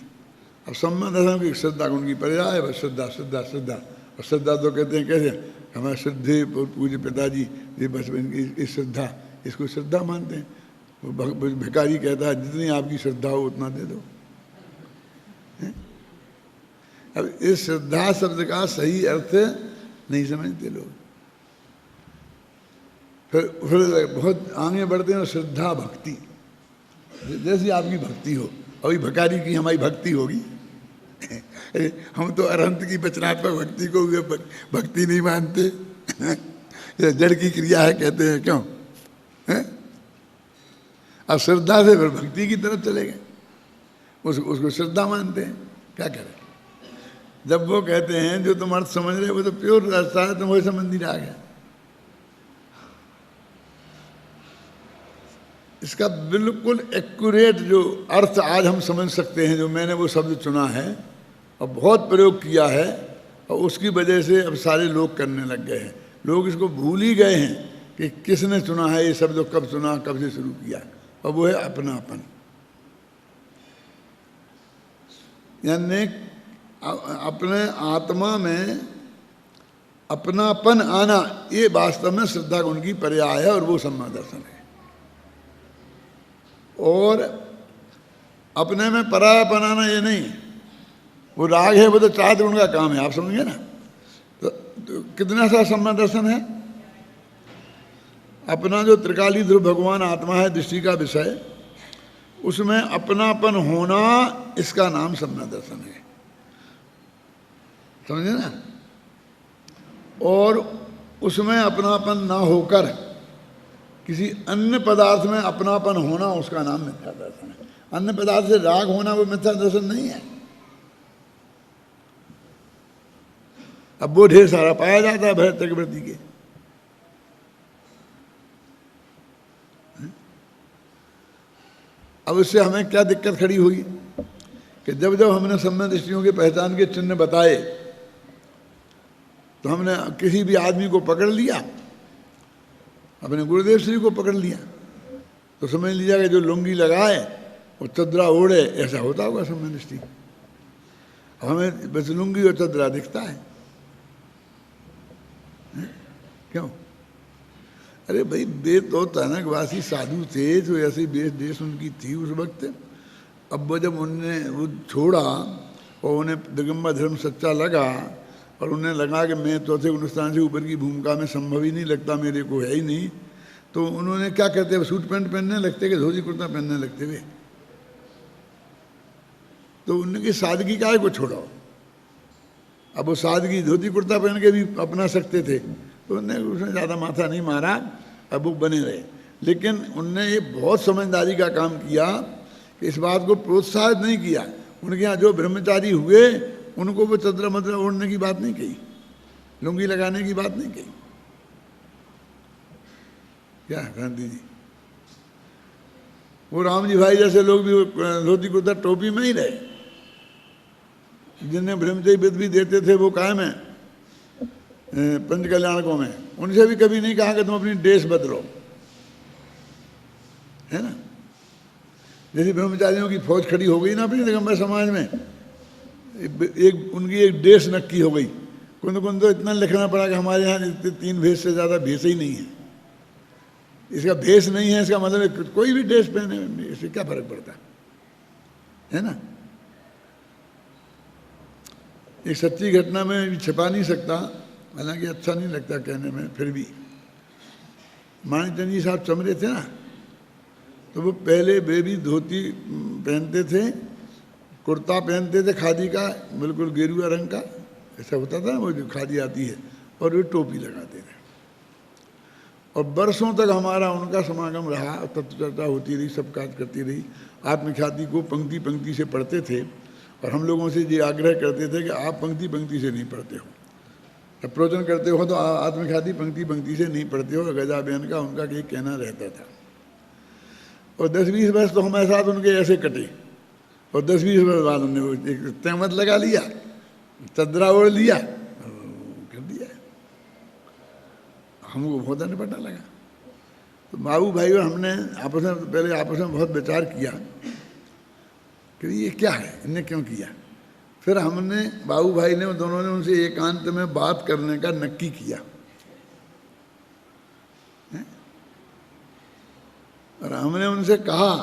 अब सम्यक दर्शन की श्रद्धा गुण की पर्याय है, बस श्रद्धा श्रद्धा श्रद्धा। और श्रद्धा तो कहते हैं कैसे, हमारे श्रद्धे पूज्य पिताजी ये बस इनकी श्रद्धा, इसको श्रद्धा मानते हैं। वो भिखारी कहता है जितनी आपकी श्रद्धा हो उतना दे दो। अब इस श्रद्धा शब्द का सही अर्थ नहीं समझते लोग, फिर बहुत आगे बढ़ते हैं। श्रद्धा भक्ति, जैसी आपकी भक्ति हो, अभी भिखारी की हमारी भक्ति होगी। हम तो अरहंत की वचनात्मक भक्ति को भक्ति नहीं मानते, जड़ की क्रिया है कहते हैं, क्यों है? अब श्रद्धा से फिर भक्ति की तरफ चले गए, उसको श्रद्धा मानते हैं। क्या करें, जब वो कहते हैं जो तुम अर्थ समझ रहे हो वो तो प्योर रास्ता है, तुम वही समझ नहीं रहा है। इसका बिल्कुल एक्यूरेट जो अर्थ आज हम समझ सकते हैं, जो मैंने वो शब्द चुना है और बहुत प्रयोग किया है, और उसकी वजह से अब सारे लोग करने लग गए हैं। लोग इसको भूल ही गए हैं कि किसने चुना है ये शब्द, कब चुना, कब से शुरू किया, और वो है अपनापन। यानी अपने आत्मा में अपनापन आना, ये वास्तव में श्रद्धा गुण की पर्याय है, और वो सम्मा दर्शन है। और अपने में परायापन आना ये नहीं, वो राग है, वो तो चार गुण का काम है, आप समझिए ना। तो कितना सा सम्मा दर्शन है? अपना जो त्रिकाली ध्रुव भगवान आत्मा है, दृष्टि का विषय, उसमें अपनापन होना, इसका नाम सम्मा दर्शन है, समझे ना। और उसमें अपनापन ना होकर किसी अन्य पदार्थ में अपनापन होना, उसका नाम मिथ्या दर्शन है। अन्य पदार्थ से राग होना वो मिथ्या दर्शन नहीं है। अब वो ढेर सारा पाया जाता है भरत चक्रवर्ती के। अब उससे हमें क्या दिक्कत खड़ी हुई कि जब जब हमने सम्य दृष्टियों के पहचान के चिन्ह बताए, तो हमने किसी भी आदमी को पकड़ लिया, अपने गुरुदेव श्री को पकड़ लिया, तो समझ लीजिए कि जो लुंगी लगाए और चदरा ओढ़े, ऐसा होता होगा सम्य दृष्टि। हमें बस लुंगी और चदरा दिखता है, क्यों? अरे भाई, वे तो तनकवासी साधु थे, तो ऐसी वेश देश उनकी थी उस वक्त। अब वो जब उनने वो छोड़ा और उन्हें दिगंबर धर्म सच्चा लगा, और उन्हें लगा कि मैं चौथे गुणस्थान से ऊपर की भूमिका में संभव ही नहीं लगता, मेरे को है ही नहीं, तो उन्होंने क्या करते हैं, सूट पैंट पहनने लगते कि धोती कुर्ता पहनने लगते हुए। तो उनकी सादगी काहे को छोड़ो। अब वो सादगी धोती कुर्ता पहन के भी अपना सकते थे, तो उनने उसने ज़्यादा माथा नहीं मारा, अब वो बने रहे। लेकिन उनने ये बहुत समझदारी का काम किया कि इस बात को प्रोत्साहित नहीं किया। उनके यहाँ जो ब्रह्मचारी हुए, उनको वो चदरा मदरा ओढ़ने की बात नहीं कही, लुंगी लगाने की बात नहीं कही। क्या गांधी जी, वो राम जी भाई जैसे लोग भी धोती कुर्ता टोपी में ही रहे। जिन्हें ब्रह्मचर्य विध भी देते थे, वो कायम है पंच कल्याणकों में। उनसे भी कभी नहीं कहा कि तुम अपनी ड्रेस बदलो, है ना। जैसे ब्रह्मचारियों की फौज खड़ी हो गई ना अपनी दिगंबर समाज में, एक उनकी एक ड्रेस नक्की हो गई। कुंद कुंद तो इतना लिखना पड़ा कि हमारे यहाँ 3 भेष से ज़्यादा भेष ही नहीं है। इसका भेष नहीं है, इसका मतलब कोई भी ड्रेस पहने, इससे क्या फर्क पड़ता है ना। एक सच्ची घटना में छिपा नहीं सकता, हालांकि अच्छा नहीं लगता कहने में, फिर भी माणिकचंद जी साहब चमरे थे ना, तो वो पहले वे भी धोती पहनते थे, कुर्ता पहनते थे खादी का, बिल्कुल गेरुआ रंग का, ऐसा होता था वो जो खादी आती है, और वे टोपी लगाते थे। और बरसों तक हमारा उनका समागम रहा, तत्व चर्चा होती रही, सब काज करती रही। आत्मख्याति को पंक्ति पंक्ति से पढ़ते थे, और हम लोगों से ये आग्रह करते थे कि आप पंक्ति पंक्ति से नहीं पढ़ते हो, जब प्रवचन करते हो तो आत्मख्याति पंक्ति पंक्ति से नहीं पढ़ते हो। गजा बहन का उनका कहीं कहना रहता था। और 10-20 वर्ष तो हमारे साथ उनके ऐसे कटे, और 10-20 वर्ष बाद उन्होंने वो एक तहमत लगा लिया, चदरा ओढ़ लिया, कर दिया। हमको बहुत अनपढ़ा लगा। तो बाबू भाई और हमने आपस में बहुत विचार किया कि ये क्या है, इनने क्यों किया। फिर हमने बाबू भाई ने, दोनों ने उनसे एकांत में बात करने का नक्की किया, और हमने उनसे कहा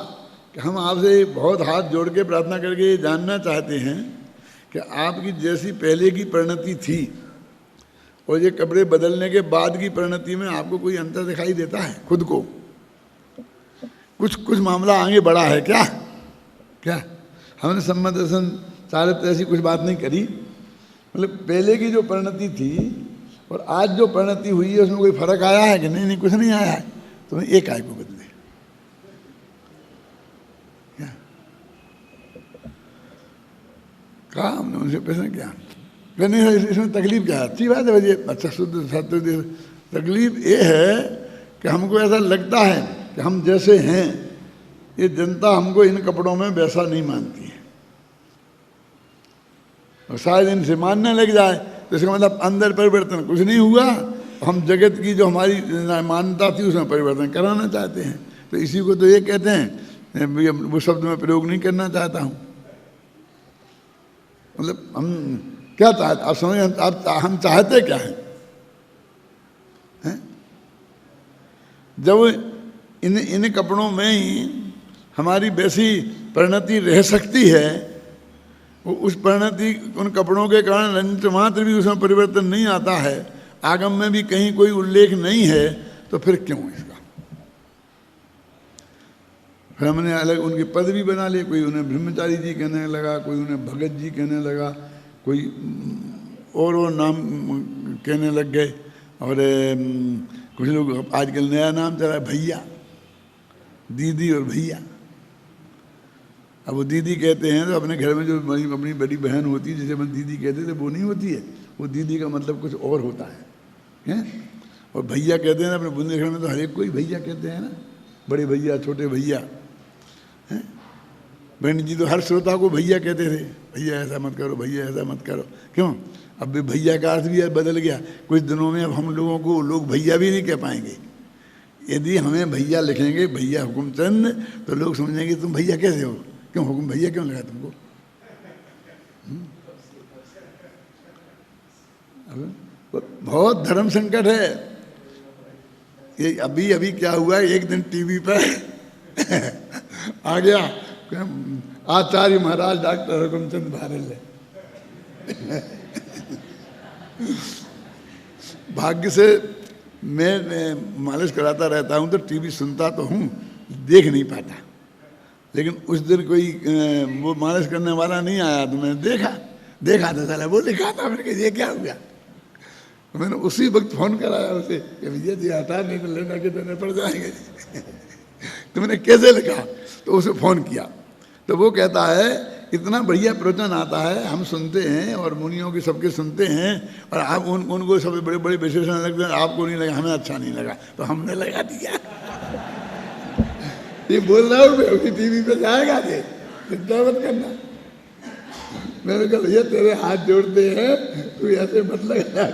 कि हम आपसे बहुत हाथ जोड़ के प्रार्थना करके ये जानना चाहते हैं कि आपकी जैसी पहले की परिणति थी और ये कपड़े बदलने के बाद की परिणति में आपको कोई अंतर दिखाई देता है खुद को? कुछ मामला आगे बढ़ा है क्या? हमने सम्मत दर्शन चारित्र ऐसी कुछ बात नहीं करी। मतलब पहले की जो परिणति थी और आज जो परिणति हुई है, उसमें कोई फर्क आया है कि नहीं? कुछ नहीं आया है। तो एक आय को बदले क्या कहा हमने उनसे? प्रश्न किया, नहीं इसमें तकलीफ क्या है? अच्छी बात है भाई, अच्छा शुद्ध सत्य। तकलीफ ये है कि हमको ऐसा लगता है कि हम जैसे हैं, ये जनता हमको इन कपड़ों में वैसा नहीं मानती है, और शायद इनसे मानने लग जाए तो इसका मतलब अंदर परिवर्तन कुछ नहीं हुआ, हम जगत की जो हमारी मान्यता थी उसमें परिवर्तन कराना चाहते हैं। तो इसी को तो ये कहते हैं, वो शब्द में प्रयोग नहीं करना चाहता हूँ। मतलब हम क्या चाहते, आप समझ, हम चाहते क्या हैं? जब इन कपड़ों में ही हमारी वैसी परिणति रह सकती है, उस परिणति उन कपड़ों के कारण रंच मात्र भी उसमें परिवर्तन नहीं आता है, आगम में भी कहीं कोई उल्लेख नहीं है, तो फिर क्यों इसका? फिर हमने अलग उनके पद भी बना लिए, कोई उन्हें ब्रह्मचारी जी कहने लगा, कोई उन्हें भगत जी कहने लगा, कोई और नाम कहने लग गए। और कुछ लोग आजकल नया नाम चला है भैया, दीदी और भैया। अब वो दीदी कहते हैं तो अपने घर में जो अपनी बड़ी बहन होती है, जिसे हम दीदी कहते थे, वो नहीं होती है, वो दीदी का मतलब कुछ और होता है। और भैया कहते हैं अपने बुंदेलखंड में तो हर एक कोई भैया कहते हैं ना, बड़े भैया, छोटे भैया। पंडित जी तो हर श्रोता को भैया कहते थे, भैया ऐसा मत करो, भैया ऐसा मत करो। क्यों? अब भी भैया का अर्थ भी बदल गया। कुछ दिनों में अब हम लोगों को लोग भैया भी नहीं कह पाएंगे। यदि हमें भैया लिखेंगे, भैया हुकुमचंद, तो लोग समझेंगे तुम भैया कैसे हो, क्यों हुकुम भैया क्यों लगा तुमको? बहुत धर्म संकट है ये। अभी अभी क्या हुआ, एक दिन टीवी पर आ गया आचार्य महाराज डॉक्टर हुकुमचंद भारल। भाग्य से मैं मालिश कराता रहता हूँ तो टीवी सुनता तो हूँ, देख नहीं पाता। लेकिन उस दिन कोई वो मालिश करने वाला नहीं आया तो मैंने देखा था, साला वो लिखा था। मैंने कहा ये क्या हो गया? मैंने उसी वक्त फोन कराया उसे कि भैया जी हटा, नहीं तो लेना के देने पड़ जाएंगे। तो मैंने कैसे लिखा, तो उसे फोन किया तो वो कहता है इतना बढ़िया प्रवचन आता है, हम सुनते हैं और मुनियों की सबके सुनते हैं, और आप उनको सब बड़े बड़े विशेषण लगते हैं, आपको नहीं लगा, हमें अच्छा नहीं लगा, तो हमने लगा दिया। ये बोल रहा हूँ मैं, उसी टीवी पे जाएगा ये, चिंता मत करना। मैंने कहा भैया तेरे हाथ जोड़ते हैं, तू ऐसे मत लगा।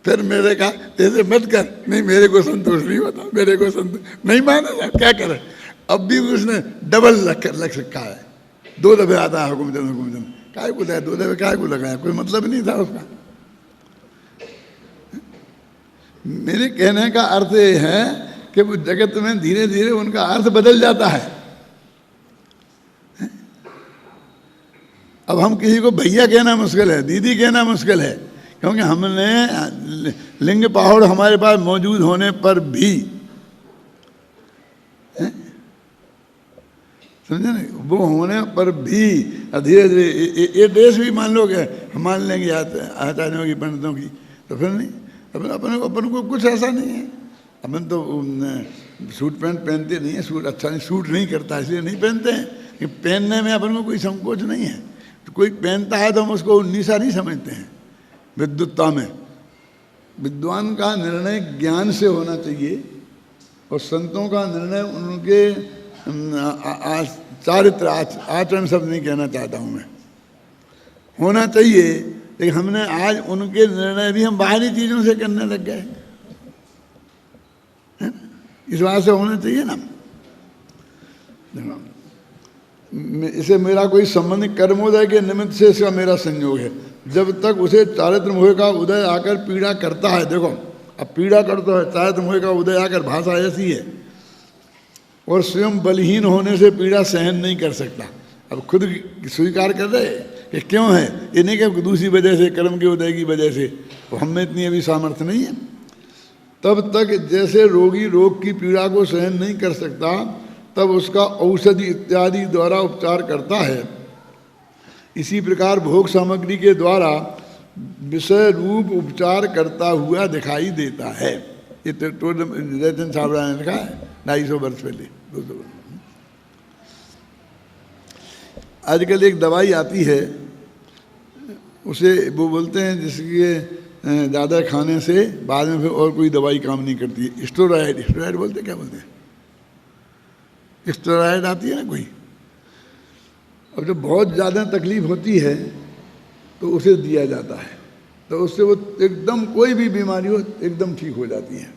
फिर मेरे कहा ऐसे मत कर, नहीं मेरे को संतोष नहीं होता, मेरे को संतोष नहीं माना था, क्या करे। अब भी उसने डबल लग रखा है, 2 दफे आता है हुकुमचंद। काय को लगाया 2 दफे, काय को लगाया, कोई मतलब नहीं था उसका। मेरे कहने का अर्थ ये है कि वो जगत में धीरे धीरे उनका अर्थ बदल जाता है। अब हम किसी को भैया कहना मुश्किल है, दीदी कहना मुश्किल है, क्योंकि हमने लिंग पहाड़ हमारे पास मौजूद होने पर भी, समझे ना, वो होने पर भी धीरे धीरे ये ड्रेस भी मान लो कि हम मान लेंगे आचार्यों की, पंडितों की, तो फिर नहीं। अपन को कुछ ऐसा नहीं है। अपन तो सूट पैंट पहनते नहीं है, सूट अच्छा नहीं, सूट नहीं करता इसलिए नहीं पहनते हैं, कि पहनने में अपन को कोई संकोच नहीं है। तो कोई पहनता है तो हम उसको नीचा नहीं समझते हैं। विद्वत्ता में विद्वान का निर्णय ज्ञान से होना चाहिए, और संतों का निर्णय उनके चारित्र आचरण शब्द नहीं कहना चाहता हूँ मैं, होना चाहिए। लेकिन हमने आज उनके निर्णय भी हम बाहरी चीज़ों से करने लग गए, इस बात से होना चाहिए ना। इसे मेरा कोई संबंध कर्मोदय के निमित्त से इसका मेरा संयोग है। जब तक उसे चारित्र मोह का उदय आकर पीड़ा करता है, देखो अब पीड़ा करता है, चारित्र मोह का उदय आकर, भाषा ऐसी है, और स्वयं बलहीन होने से पीड़ा सहन नहीं कर सकता। अब खुद स्वीकार कर रहे कि क्यों है, ये नहीं कि दूसरी वजह से, कर्म के उदय की वजह से, तो हम में इतनी अभी सामर्थ्य नहीं है। तब तक जैसे रोगी रोग की पीड़ा को सहन नहीं कर सकता, तब उसका औषधि इत्यादि द्वारा उपचार करता है। इसी प्रकार भोग सामग्री के द्वारा विषय रूप उपचार करता हुआ दिखाई देता है। ये तो जयचंद छाबड़ा ने लिखा है 250 वर्ष पहले, 200 वर्ष। आजकल एक दवाई आती है, उसे वो बोलते हैं जिसके ज़्यादा खाने से बाद में फिर और कोई दवाई काम नहीं करती है, स्टेरॉयड बोलते, क्या बोलते हैं, स्टेरॉयड आती है ना कोई। अब जब बहुत ज़्यादा तकलीफ होती है तो उसे दिया जाता है, तो उससे वो एकदम कोई भी बीमारी हो एकदम ठीक हो जाती है।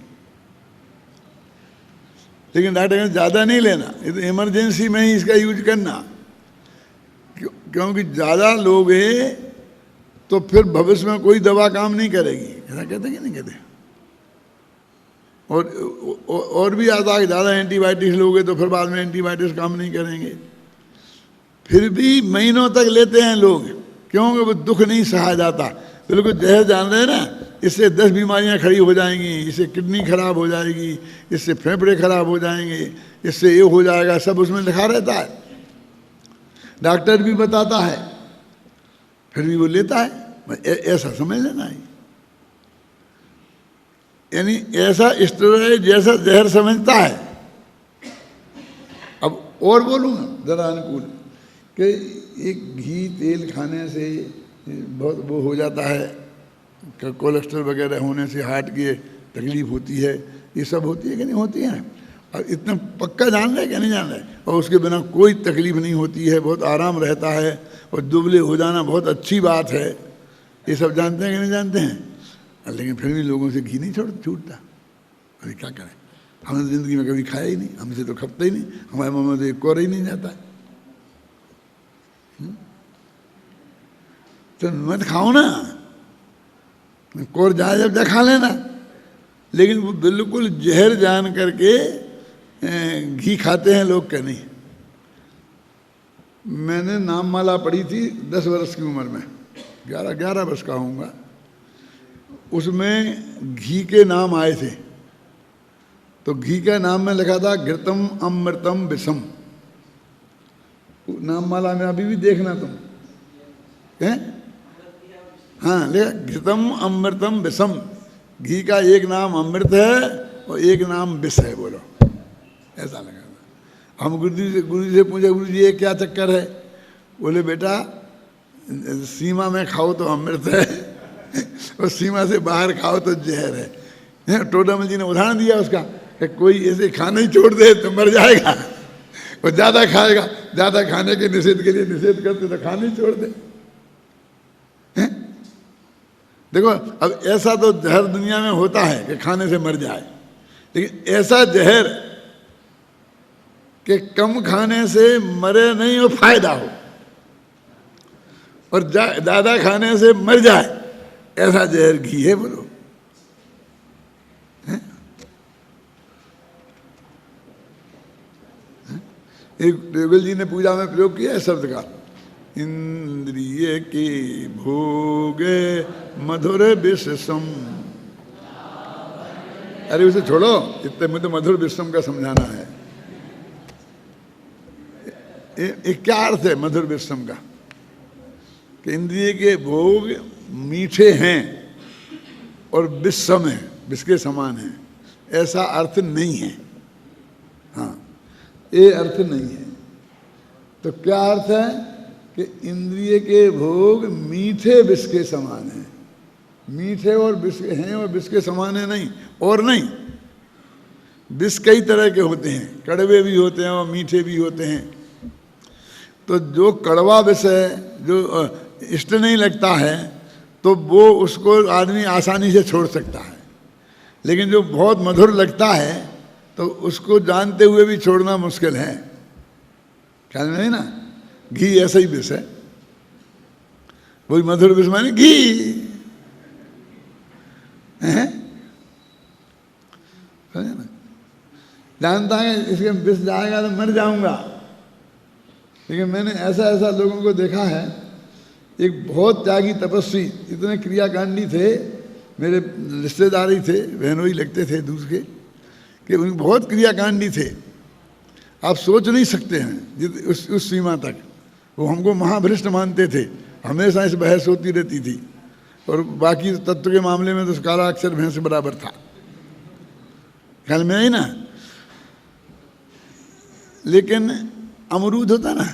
लेकिन डॉक्टर कहते ज़्यादा नहीं लेना, ये तो इमरजेंसी में ही इसका यूज करना, क्योंकि ज़्यादा लोगे तो फिर भविष्य में कोई दवा काम नहीं करेगी। ऐसा कहते कि नहीं कहते? और भी आता है, ज़्यादा एंटीबायोटिक्स लोगे तो फिर बाद में एंटीबायोटिक्स काम नहीं करेंगे। फिर भी महीनों तक लेते हैं लोग, क्योंकि वो दुख नहीं सहा जाता। बिल्कुल जहर जान रहे हैं ना, इससे 10 बीमारियां खड़ी हो जाएंगी, इससे किडनी खराब हो जाएगी, इससे फेफड़े खराब हो जाएंगे, इससे ये हो जाएगा, सब उसमें लिखा रहता है, डॉक्टर भी बताता है, फिर भी वो लेता है। ऐसा समझ लेना है, यानी ऐसा स्टेरॉइड जैसा जहर समझता है। अब और बोलूँ जरा अनुकूल कि एक घी तेल खाने से बहुत वो हो जाता है, कोलेस्ट्रॉल वगैरह होने से हार्ट की तकलीफ होती है, ये सब होती है कि नहीं होती है? और इतना पक्का जान रहे कि नहीं जान रहे? और उसके बिना कोई तकलीफ नहीं होती है, बहुत आराम रहता है, और दुबले हो जाना बहुत अच्छी बात है, ये सब जानते हैं कि नहीं जानते हैं? लेकिन फिर भी लोगों से घी नहीं छूटता। अरे क्या करें, हमने ज़िंदगी में कभी खाया ही नहीं, हमसे तो खपता ही नहीं, हमारे मुँह में तो एक कौर ही नहीं जाता है। तो मत खाओ ना, कौर जाए जब जा खा लेना, लेकिन वो बिल्कुल जहर जान करके घी खाते हैं लोग क्या नहीं। मैंने नाम माला पढ़ी थी 10 वर्ष की उम्र में, 11 वर्ष का होऊंगा, उसमें घी के नाम आए थे। तो घी का नाम में लिखा था घृतम अमृतम विषम। नाम माला में अभी भी देखना तुम हैं, हाँ लिखा घृतम अमृतम विषम। घी का एक नाम अमृत है और एक नाम विष है, बोलो ऐसा लगा। हम गुरु जी से पूछे, गुरु जी ये क्या चक्कर है? बोले बेटा सीमा में खाओ तो अमृत है और सीमा से बाहर खाओ तो जहर है। टोडामल जी ने उदाहरण दिया उसका कि कोई ऐसे खाना ही छोड़ दे तो मर जाएगा, और ज़्यादा खाएगा, ज़्यादा खाने के निषेध के लिए निषेध करते तो खाना ही छोड़ दे। देखो अब ऐसा तो जहर दुनिया में होता है कि खाने से मर जाए, लेकिन ऐसा जहर कि कम खाने से मरे नहीं और फायदा हो, और ज़्यादा खाने से मर जाए, ऐसा जहर घी है। बोलो एक देवल जी ने पूजा में प्रयोग किया है शब्द का, इंद्रिय के भोगे मधुर विषम। अरे उसे छोड़ो, इतने मुझे मधुर विषम का समझाना है। क्या अर्थ है मधुर विषम का? कि इंद्रिय के भोग मीठे हैं और विषम है, विष के समान है, ऐसा अर्थ नहीं है। हाँ, ये अर्थ नहीं है। तो क्या अर्थ है? कि इंद्रिय के भोग मीठे विष के समान है। मीठे और विष हैं और विष के समान है नहीं, और नहीं। विष कई तरह के होते हैं, कड़वे भी होते हैं और मीठे भी होते हैं। तो जो कड़वा विष है, जो इष्ट नहीं लगता है, तो वो उसको आदमी आसानी से छोड़ सकता है। लेकिन जो बहुत मधुर लगता है तो उसको जानते हुए भी छोड़ना मुश्किल है। ख्याल में है ना? घी ऐसा ही विष है, वही मधुर विष माने घी है ना? जानता है इसके विष जाएगा तो मर जाऊंगा, लेकिन मैंने ऐसा लोगों को देखा है। एक बहुत त्यागी तपस्वी, इतने क्रियाकांडी थे, मेरे रिश्तेदार ही थे, बहनों ही लगते थे दूर के, कि उन बहुत क्रियाकांडी थे। आप सोच नहीं सकते हैं उस सीमा तक। वो हमको महाभ्रष्ट मानते थे, हमेशा इस बहस होती रहती थी, और बाकी तत्व के मामले में तो काला अक्षर भैंस बराबर था। ख्याल में आई ना? लेकिन अमरूद होता ना,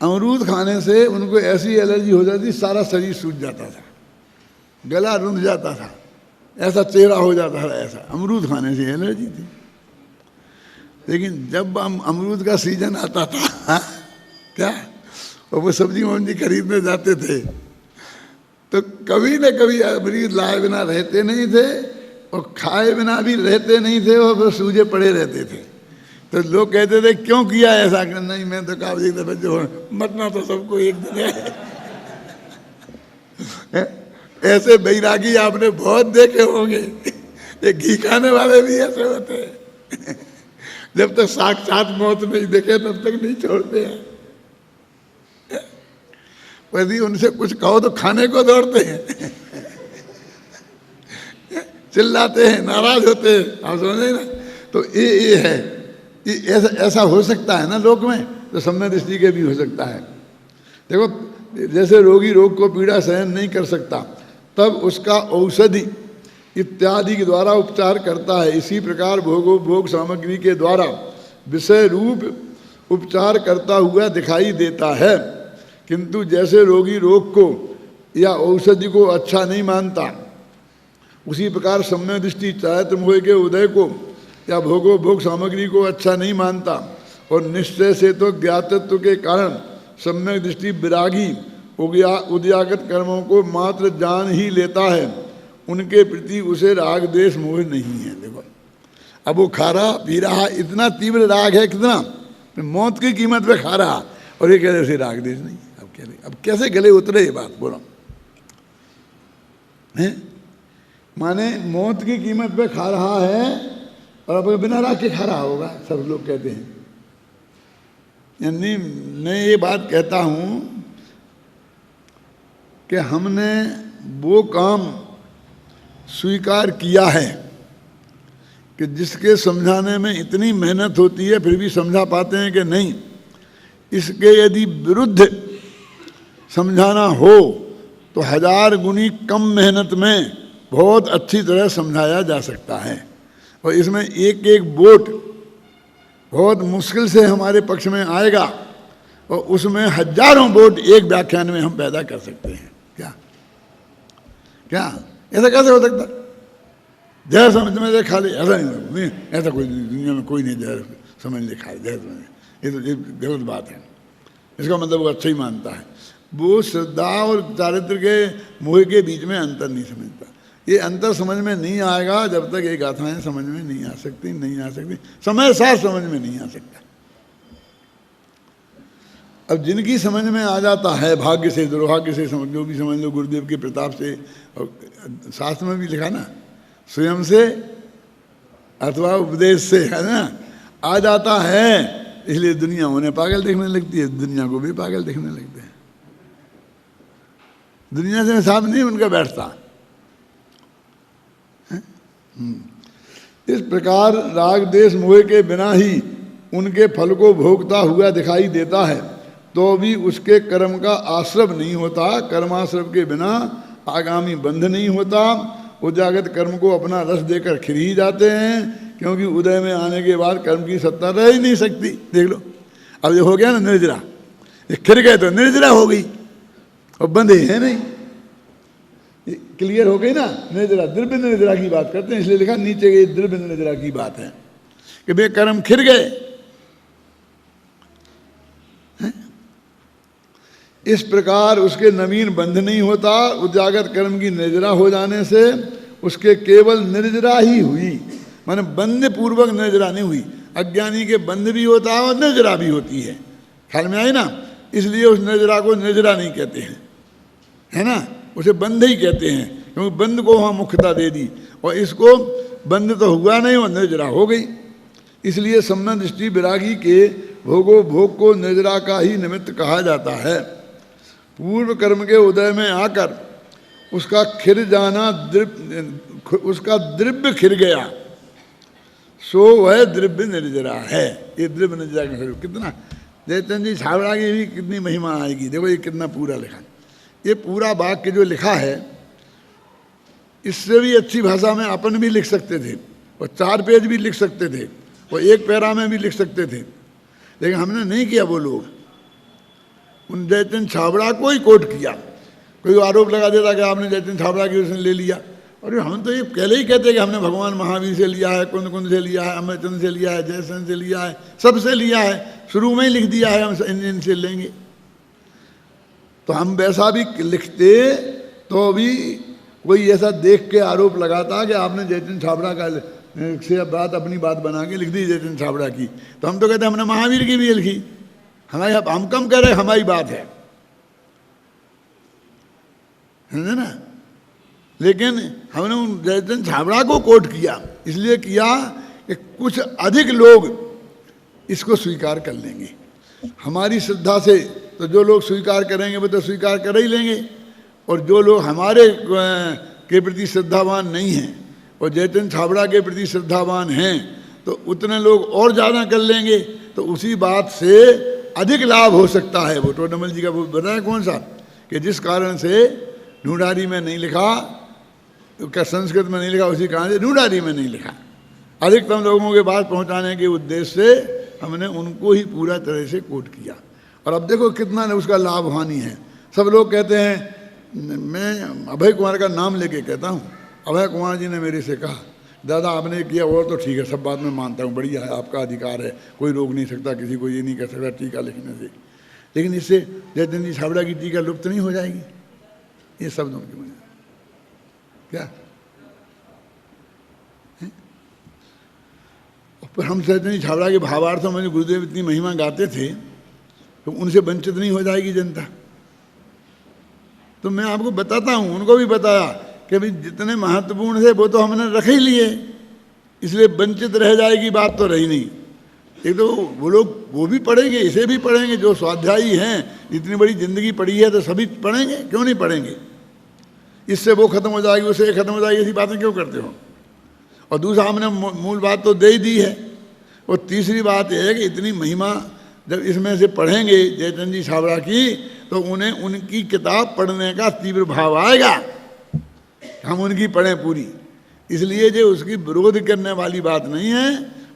अमरूद खाने से उनको ऐसी एलर्जी हो जाती, सारा शरीर सूज जाता था, गला रुंध जाता था, ऐसा चेहरा हो जाता था, ऐसा अमरूद खाने से एलर्जी थी। लेकिन जब अमरूद का सीजन आता था क्या, और वो सब्जी मंडी खरीदने जाते थे, तो कभी न कभी अमृत लाए बिना रहते नहीं थे और खाए बिना भी रहते नहीं थे और बस सूझे पड़े रहते थे। तो लोग कहते थे क्यों किया ऐसा? नहीं मैं तो कहा एक दफे जो मरना तो सबको एक दिन है। ऐसे बैरागी आपने बहुत देखे होंगे। ये घी खाने वाले भी ऐसे होते हैं। जब तक साक्षात मौत नहीं देखे तब तक नहीं छोड़ते हैं। यदि उनसे कुछ कहो तो खाने को दौड़ते हैं, चिल्लाते हैं, नाराज होते हैं। आप समझे ना? तो ये है, ये ऐसा हो सकता है ना लोक में, तो सम्यक दृष्टि के भी हो सकता है। देखो जैसे रोगी रोग को पीड़ा सहन नहीं कर सकता तब उसका औषधि इत्यादि के द्वारा उपचार करता है, इसी प्रकार भोग सामग्री के द्वारा विषय रूप उपचार करता हुआ दिखाई देता है। किंतु जैसे रोगी रोग को या औषधि को अच्छा नहीं मानता, उसी प्रकार सम्यक दृष्टि चारित्र मोह के उदय को या भोग सामग्री को अच्छा नहीं मानता और निश्चय से तो ज्ञातत्व के कारण सम्यक दृष्टि विरागी उद्यागत कर्मों को मात्र जान ही लेता है, उनके प्रति उसे राग द्वेष मोह नहीं है। देखो अब वो खा रहा पी रहा, इतना तीव्र राग है, कितना मौत की कीमत पे खा रहा, और ये कह रहे राग द्वेष नहीं। अब कैसे गले उतरे ये बात बोलो है? माने मौत की कीमत पे खा रहा है और अब बिना राग के खा रहा होगा, सब लोग कहते हैं। यानी मैं ये बात कहता हूं कि हमने वो काम स्वीकार किया है कि जिसके समझाने में इतनी मेहनत होती है फिर भी समझा पाते हैं कि नहीं, इसके यदि विरुद्ध समझाना हो तो 1000 गुनी कम मेहनत में बहुत अच्छी तरह समझाया जा सकता है। और इसमें एक एक वोट बहुत मुश्किल से हमारे पक्ष में आएगा और उसमें हजारों वोट एक व्याख्यान में हम पैदा कर सकते हैं। क्या ऐसा कैसे हो सकता? जहर समझ में ले खा ले, ऐसा नहीं, ऐसा कोई दुनिया में कोई नहीं जहर समझ ले खा ले, जहर समझ, ये तो गलत बात है। इसका मतलब वो अच्छा ही मानता है, वो श्रद्धा और चारित्र के मोह के बीच में अंतर नहीं समझता। ये अंतर समझ में नहीं आएगा जब तक ये गाथाएं समझ में नहीं आ सकती, समय साथ समझ में नहीं आ सकता। अब जिनकी समझ में आ जाता है, भाग्य से दुर्भाग्य से समझ, जो भी समझ लो, गुरुदेव के प्रताप से, और शास्त्र में भी लिखा ना, स्वयं से अथवा उपदेश से, है ना, आ जाता है। इसलिए दुनिया उन्हें पागल देखने लगती है, दुनिया को भी पागल देखने लगते हैं। दुनिया से हिसाब नहीं उनका बैठता। इस प्रकार राग देश मोह के बिना ही उनके फल को भोगता हुआ दिखाई देता है, तो भी उसके कर्म का आश्रव नहीं होता। कर्माश्रव के बिना आगामी बंध नहीं होता। उजागत कर्म को अपना रस देकर खिर ही जाते हैं, क्योंकि उदय में आने के बाद कर्म की सत्ता रह ही नहीं सकती। देख लो अब ये हो गया ना निर्जरा, ये खिर गए तो निर्जरा हो गई और बंधे है नहीं। क्लियर हो गई ना? निर्जरा, द्रव्य निर्जरा की बात करते हैं, इसलिए लिखा नीचे गई द्रव्य निर्जरा की बात है कि वे कर्म खिर गए। इस प्रकार उसके नवीन बंध नहीं होता। उजागत कर्म की निर्जरा हो जाने से उसके केवल निर्जरा ही हुई, माने बंध पूर्वक निर्जरा नहीं हुई। अज्ञानी के बंध भी होता है और निर्जरा भी होती है, ख्याल में आई ना? इसलिए उस निर्जरा को निर्जरा नहीं कहते हैं, है ना, उसे बंध ही कहते हैं, क्योंकि बंध को वहाँ मुख्यता दे दी और इसको बंध तो हुआ नहीं और निर्जरा हो गई। इसलिए सम्यक दृष्टि विरागी के भोग को निर्जरा का ही निमित्त कहा जाता है। पूर्व कर्म के उदय में आकर उसका खिर जाना, उसका द्रव्य खिर गया, सो वह द्रव्य निर्जरा है। ये द्रव्य निर्जरा का कितना जयचंद जी छाबड़ा की भी कितनी महिमा आएगी। देखो ये कितना पूरा लिखा, ये पूरा वाक्य जो लिखा है, इससे भी अच्छी भाषा में अपन भी लिख सकते थे और 4 पेज भी लिख सकते थे और 1 पैरा में भी लिख सकते थे, लेकिन हमने नहीं किया। वो लोग उन जयचंद छाबड़ा को ही कोट किया। कोई आरोप लगा देता कि आपने जयचंद छाबड़ा की उसने ले लिया, और हम तो ये पहले ही कहते कि हमने भगवान महावीर से लिया है, कुंद से लिया है, अमरचंद से लिया है, जयसेन से लिया है, सबसे लिया है, शुरू में ही लिख दिया है हम इनसे लेंगे। तो हम वैसा भी लिखते तो भी कोई ऐसा देख के आरोप लगाता कि आपने जयचंद छाबड़ा का से बात अपनी बात बना के लिख दी जयचंद छाबड़ा की, तो हम तो कहते हमने महावीर की भी लिखी, हमारी हम कम कह रहे, हमारी बात है, समझे ना। लेकिन हमने उन जयचंद छाबड़ा को कोट किया, इसलिए किया कि कुछ अधिक लोग इसको स्वीकार कर लेंगे हमारी श्रद्धा से। तो जो लोग स्वीकार करेंगे वो तो स्वीकार कर ही लेंगे, और जो लोग हमारे के प्रति श्रद्धावान नहीं हैं और जयचंद छाबड़ा के प्रति श्रद्धावान हैं तो उतने लोग और ज़्यादा कर लेंगे, तो उसी बात से अधिक लाभ हो सकता है। वो टोडरमल जी का वो बताया कौन सा, कि जिस कारण से ढूंढारी में नहीं लिखा, क्या संस्कृत में नहीं लिखा, उसी कारण से ढूंढारी में नहीं लिखा। अधिकतम लोगों के पास पहुंचाने के उद्देश्य से हमने उनको ही पूरा तरह से कोट किया। और अब देखो कितना उसका लाभ हानि है। सब लोग कहते हैं, मैं अभय कुमार का नाम लेके कहता हूँ, अभय कुमार जी ने मेरे से कहा, दादा आपने किया और तो ठीक है, सब बात में मानता हूँ, बढ़िया है, आपका अधिकार है, कोई रोक नहीं सकता, किसी को ये नहीं कर सकता टीका लिखने से, लेकिन इससे जयचंद जी छाबड़ा की टीका लुप्त नहीं हो जाएगी। ये शब्दों की वजह क्या है? पर हम जयचंद जी छाबड़ा के भावार्थों में जो गुरुदेव इतनी महिमा गाते थे तो उनसे वंचित नहीं हो जाएगी जनता। तो मैं आपको बताता हूँ, उनको भी बताया कि भाई जितने महत्वपूर्ण थे वो तो हमने रख ही लिए, इसलिए वंचित रह जाएगी बात तो रही नहीं। एक तो वो लोग वो भी पढ़ेंगे, इसे भी पढ़ेंगे, जो स्वाध्यायी हैं, इतनी बड़ी जिंदगी पढ़ी है तो सभी पढ़ेंगे, क्यों नहीं पढ़ेंगे। इससे वो खत्म हो जाएगी, उससे खत्म हो जाएगी, ऐसी बातें क्यों करते हो। और दूसरा हमने मूल बात तो दे ही दी है। और तीसरी बात यह है कि इतनी महिमा जब इसमें से पढ़ेंगे जयचंद जी छाबड़ा की तो उन्हें उनकी किताब पढ़ने का तीव्र भाव आएगा, हम उनकी पढ़ें पूरी। इसलिए जो उसकी विरोध करने वाली बात नहीं है,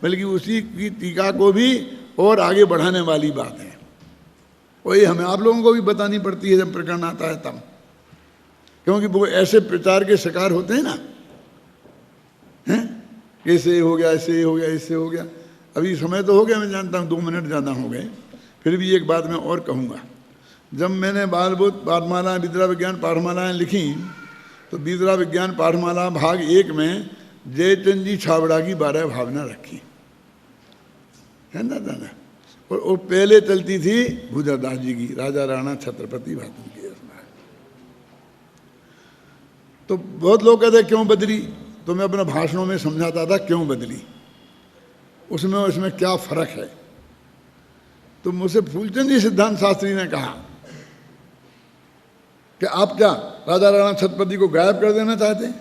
बल्कि उसी की टीका को भी और आगे बढ़ाने वाली बात है। और ये हमें आप लोगों को भी बतानी पड़ती है जब प्रकरण आता है तब, क्योंकि वो ऐसे प्रचार के शिकार होते हैं ना, हैं कैसे हो गया, ऐसे हो गया, इससे हो गया। अभी समय तो हो गया, मैं जानता हूँ 2 मिनट ज़्यादा हो गए, फिर भी एक बात मैं और कहूँगा। जब मैंने बालबोध पाठमाला विद्या विज्ञान पाठमालाएँ लिखी तो विद्या विज्ञान पाठमाला भाग 1 में जयचंद जी छाबड़ा की 12 भावना रखी है ना दादा। और वो पहले चलती थी भूजादास जी की, राजा राणा छत्रपति भातु की। तो बहुत लोग कहते क्यों बदली, तो मैं अपने भाषणों में समझाता था क्यों बदली, उसमें क्या फर्क है। तो मुझसे फूलचंद जी सिद्धांत शास्त्री ने कहा कि आप क्या राजा राणा छत्रपति को गायब कर देना चाहते हैं।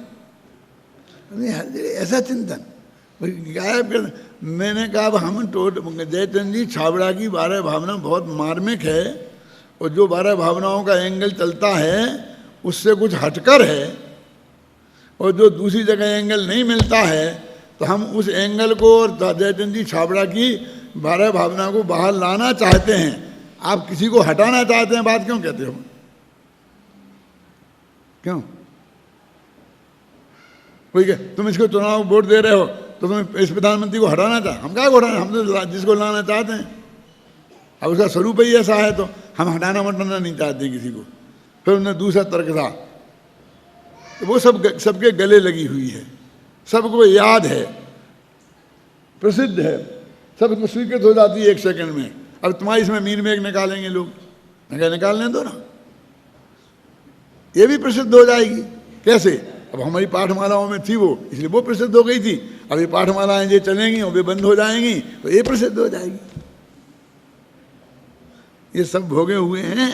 ऐसा चिंतन गायब कर, मैंने कहा अब हम जयचंद जी छाबड़ा की 12 भावना बहुत मार्मिक है, और जो 12 भावनाओं का एंगल चलता है उससे कुछ हटकर है, और जो दूसरी जगह एंगल नहीं मिलता है, तो हम उस एंगल को और जयचंद जी छाबड़ा की 12 भावना को बाहर लाना चाहते हैं। आप किसी को हटाना चाहते हैं, बात क्यों कहते हो, क्यों? कोई कहे तुम इसको चुनाव वोट दे रहे हो तो तुम इस प्रधानमंत्री को हटाना चाहते, हम क्या हटाना, हम तो जिसको लाना चाहते हैं। अब उसका स्वरूप ही ऐसा है तो हम हटाना मटाना नहीं चाहते किसी को। फिर उन्हें दूसरा तर्क था, तो वो सबके गले लगी हुई है, सबको याद है, प्रसिद्ध है, सबको स्वीकृत हो जाती है 1 सेकंड में। अब तुम्हारी इसमें मीन में एक निकालेंगे लोग, मैं निकालने दो ना, ये भी प्रसिद्ध हो जाएगी। कैसे? अब हमारी पाठमालाओं में थी वो, इसलिए वो प्रसिद्ध हो गई थी। अब ये पाठमालाएं ये चलेंगी और वे बंद हो जाएंगी तो ये प्रसिद्ध हो जाएगी। ये सब भोगे हुए हैं,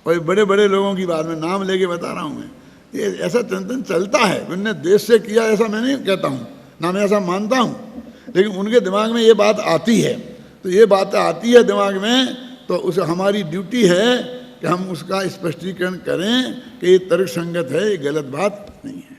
और बड़े बड़े लोगों की बात में नाम लेके बता रहा हूँ मैं। ये ऐसा चिंतन चलता है, उनने देश से किया ऐसा मैं नहीं कहता हूँ, ना मैं ऐसा मानता हूँ, लेकिन उनके दिमाग में ये बात आती है। तो ये बात आती है दिमाग में, तो उस हमारी ड्यूटी है कि हम उसका स्पष्टीकरण करें कि ये तर्क संगत है, ये गलत बात नहीं है।